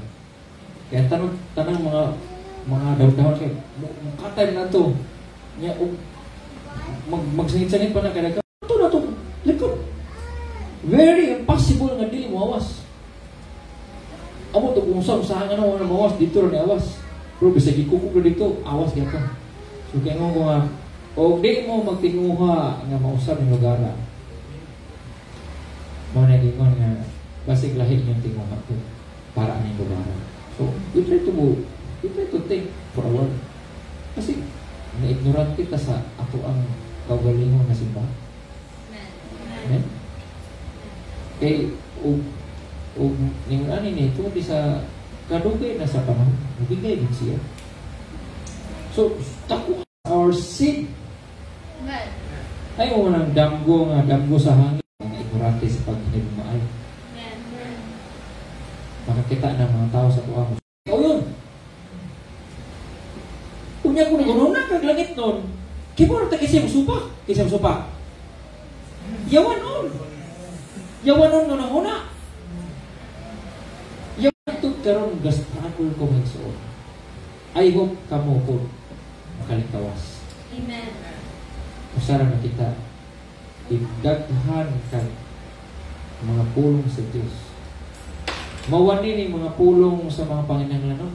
Kaya tanang mga daw-daw kayo, mukatay na ito. Magsangit-sangit pa na kaya ito na ito, likod. Very impossible nga dili mo awas. Amo to kung saan ano na mawas dito rin awas. Pero bisa gikukog na dito, awas gyapon. So kaya mo nga o di mo magtinguha nga mausab ng lugar. Mo na gingon nga basig lahi yung tinguha to para aning lugar. So you try to think for a while. Kasi na-ignorant kita sa ato ang kaugalingon na simbahan. Amen? Kaya, ning ani nito di sa kadugay na sa panahon, nabigay din siya. So, tako our seed. Ay mo nang damgo sa hangin, mga ignorante sa paghinimay. Makakita ng mga tao sa tuwa mo. Ikaw yun. Kunya ko naguna kag langit nun. Kimo ta kisay mo supa. Yawan on. Yawanon no nang una. Yawan to karon gastahan ko magsuot. I hope kamo ko makalitawas. Amen. Masara na kita idaghan kag mga pulong sa Dios. Mawani ni mga pulong sa mga panginahanglanon.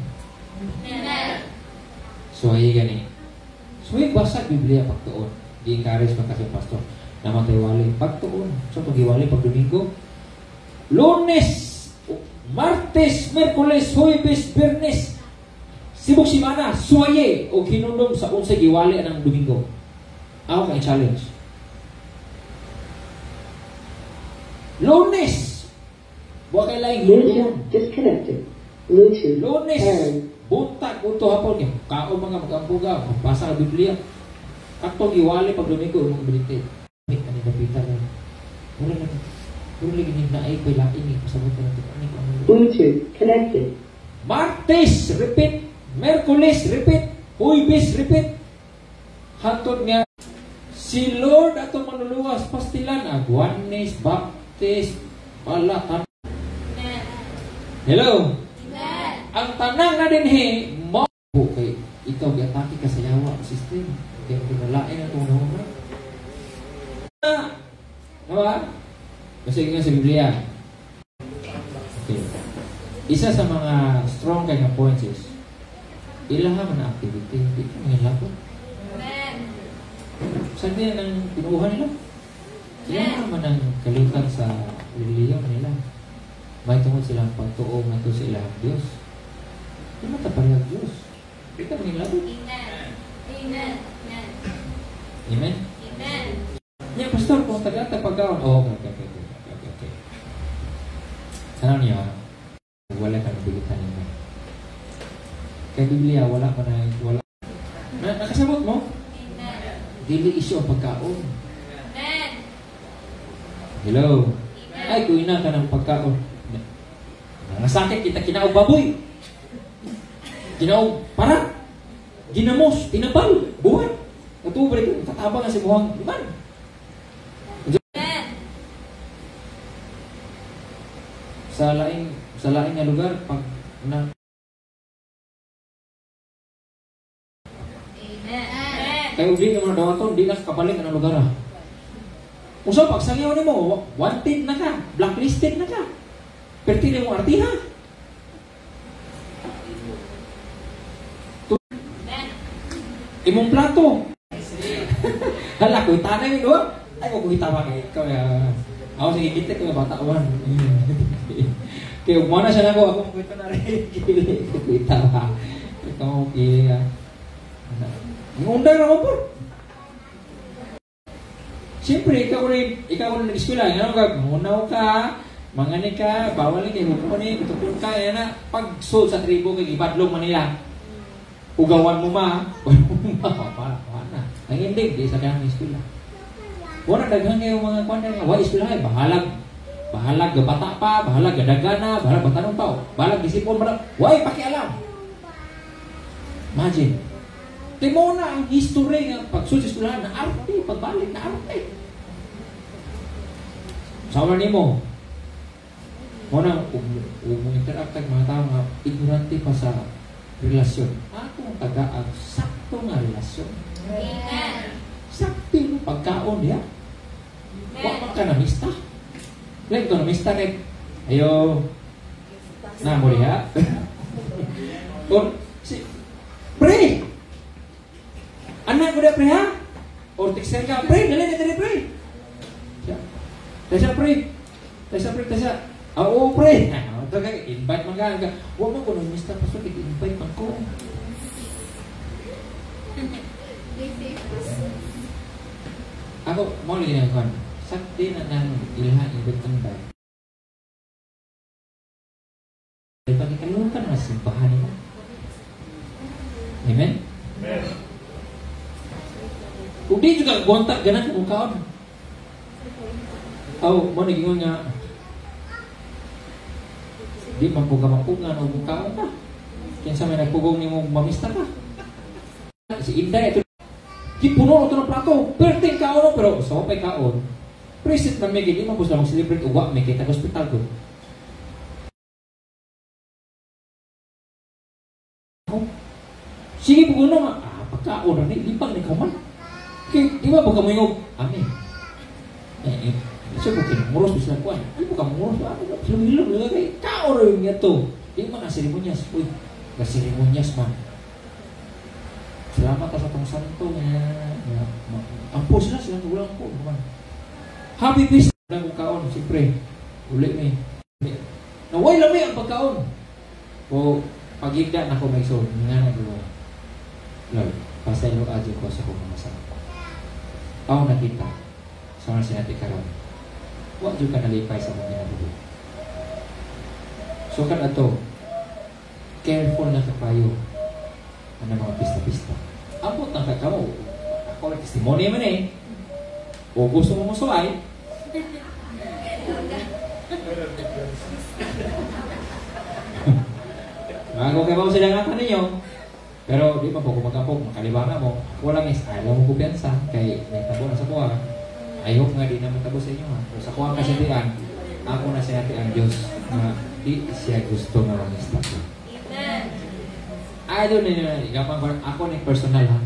Amen. So ay gani. So ay basa Biblia pagtuon. Di-encourage man kasi pastor naman tayo wali pagtuon. So pag-iwali pag Domingo, Lunes, Martes, Merkules, Huwebes, Biyernes, sibuk simana, suwaye o hinulong sa unsay giwali ng Domingo. Ako kay challenge. Lunes, buwa kay laing Bluetooth Lunes. disconnected. Bluetooth Lunes, pairing. buntag, bunto hapon niya. Kao mga mag-ambuga, magbasa ng Biblia. Katong giwali pag Domingo, mga baliktid. May kanina pita na. Wala na. Wala lagi na ay ko'y lain ni. Pasabot na natin. Bluetooth connected. Martes, repeat. Merkules, repeat. Huwebes, repeat. Hantod niya. Si Lord ato manuluwas pastilan. Agwanes, Baptist, Palatan. Amen. Hello? Amen. Ang tanang na din mo kay ikaw giatake ka sa yawa system kaya pinalain ang tunong na diba? Kasi nga sa Biblia okay. Isa sa mga strong kaya points is ilaha man na activity di ka mga lapot Amen. sabi yan ang pinuha nila ilaha man ang kalutan sa reliyon nila may tungkol silang pagtuong na to sa ilang Diyos. Di matapalag Diyos. Di ka mga labot. Amen. Amen. Amen. Amen? Amen. Yan, pastor, kung taga-tag pagkaon. Oh, okay. Ano niya? Wala ka nabigitan niya. Kaya Biblia, wala pa na, wala. Nakasabot mo? Amen. Dili isyo ang pagkaon. Amen. Hello? Ay, kuina ka ng pagkaon. Nasakit kita, kinaog baboy. Kinaog para. Ginamos, tinapal, buwan. Natubalik ko, tatabang nga si buhang iman. Amen. Sa laing nga lugar, pag na Amen. kayo di nga mga dawaton, di na kabalik ang lugar. Uso, pag sangyaw ni mo, wanted na ka, blacklisted na ka. Perti na mo artiha. Amen. Imong plato. Hala, ko'y tanay mo doon. Ay, ko ko'y tama kayo. Ako, sige, kita ko nga bata uwan. Kaya, umana siya na ko. Ako, ko'y ito na rin. Ko'y tama. Ikaw, okay. Ang unday na mo po. Siyempre, ikaw rin nag-eskwela. Ano ka? Munaw ka. Mangani ka. Bawal kayo. Huwag ni. Itupon ka. Yan na. Pag-sold sa tribo kay Ibadlong Manila. Ugawan mo ma. Wala. Ang hindi. Di sa kanyang eskwela. Wala daghang kayo mga kwanda. Wala eskwela. Bahalag bata pa. Bahalag gadagana. Bahalag batanong tao. Bahalag disipon. Wala pakialam. Imagine. Timo na ang history ng pag-sold sa eskwelahan na arte. Pagbalik na arte. Sama ni mo. Muna, kung interact ang mga tao nga ignorante pa sa relasyon. Akong taga-ag sakto nga relasyon. Amen. Sakto yung pagkaon niya. Huwag ka namista. Like ko namista kay ayo na mo diha. Or si pre. Anak ko da pre ha? Or texter ka pre, dali na pre. Tesa pre. Oo, pre. Ito ka, invite man ka. Huwag mo ko nung Mr. Pastor, invite man ko. Ako, mau lihat kan. Sakti na nang ilhan invite kang ba. Daripada kalukan na simbahan mo. Amen? Kung di juga gontak ganang kung kaon. Mau nagingon nga di magpuga-mapugan o bukaon ka. Kinsa may nagpugong ni mo mamista ka. Si Inday ito. Di puno ito ng plato. Perting kaon pero sopay kaon. Presit man may gini mo gusto lang celebrate uwa may kita hospital ko. Sige puguno nga. Pagkaon na ni lipang ni kaman. Di ba baka mayong, amin. Siya ko kinamuros bisa kuan. Ano ka muros ba? Hilom lagi. Kao rin niya to. Di man ang seremonyas. Uy, seremonyas man. Salamat sa tong santo nga. Ampo sila ulang po. Happy feast na kong kaon. Siyempre, ulit ni. Naway lami ang pagkaon. O pagigda na ko may son. Nga na doon. Lord, pasaylo adyo ko sa kong mga santo. Ako nakita. Sa mga sinati karon. Huwag yung ka nalipay sa mga ginagawa. So kan ato, careful na kapayo ang mga pista-pista. Ambot ang kakamo. Ako ang testimony man eh. O gusto mo musuay. Bago kayo mo silangatan ninyo. Pero di pa po kumagkapog, makalibangan mo. Walang ayaw mo kumpiyansa. Kaya naitabo na sa buwan. I hope nga di naman tabo sa inyo ha. Pero sa kuwang kasintian, ako na sinati ang Diyos na di siya gusto na lang stop. Amen. I don't know, ako na personal ha.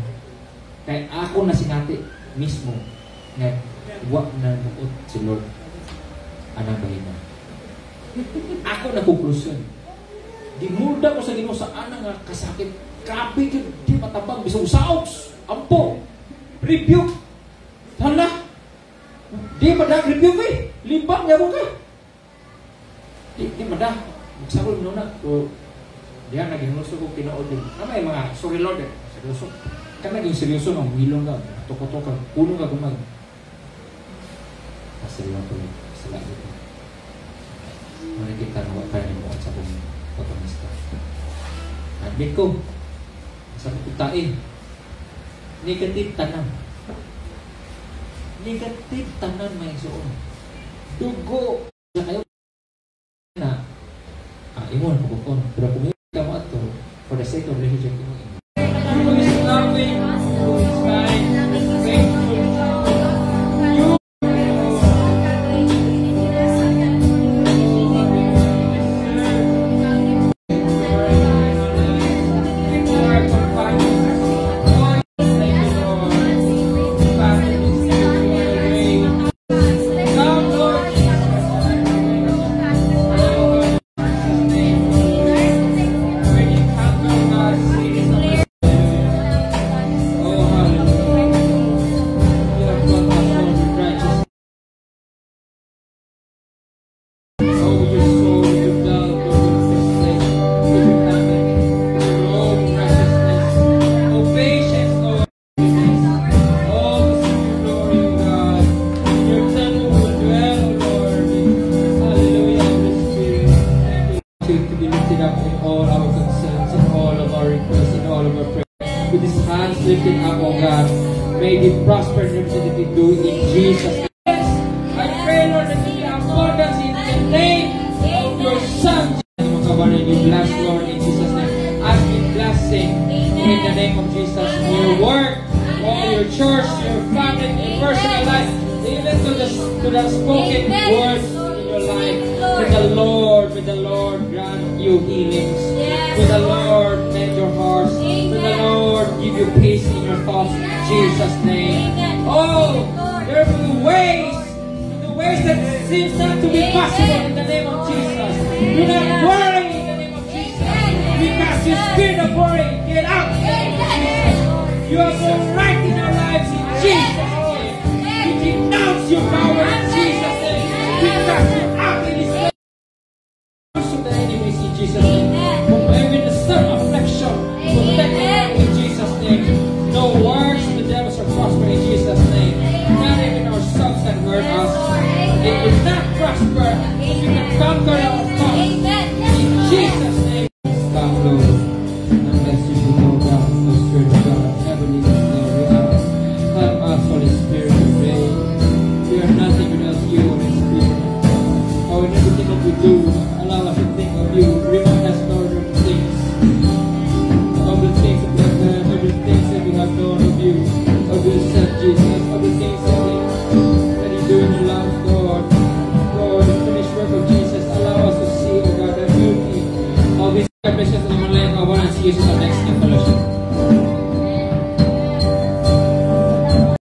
Kaya ako na sinati mismo na wag na bukod si Lord anang bahina. Ako na konklusyon. Di murda ko sa Ginoo sa anang nga kasakit. Grabe yun, di matabang, bisong saoks, ampo, rebuke, hala. Di madag review ko eh. Limbang niya mo ka. Di madag. Magsakol mo na. O, diyan naging luso ko kinood din. May mga, sorry Lord eh. Seryoso. Kan naging seryoso ng milong ka. Toko-toko. Puno ka kumag. Pasalamat ko lang. Salamat ko. Muna kita na wak kayo mo sa kong pagkamista. Admit ko. Sa kutain. Negative tanam. Negative tanan may suon. Dugo sa kayo na imon pagkon. Pero kung may kamo ato for the sake of religion ko who is loving, who is kind, who is faithful. Jesus, the next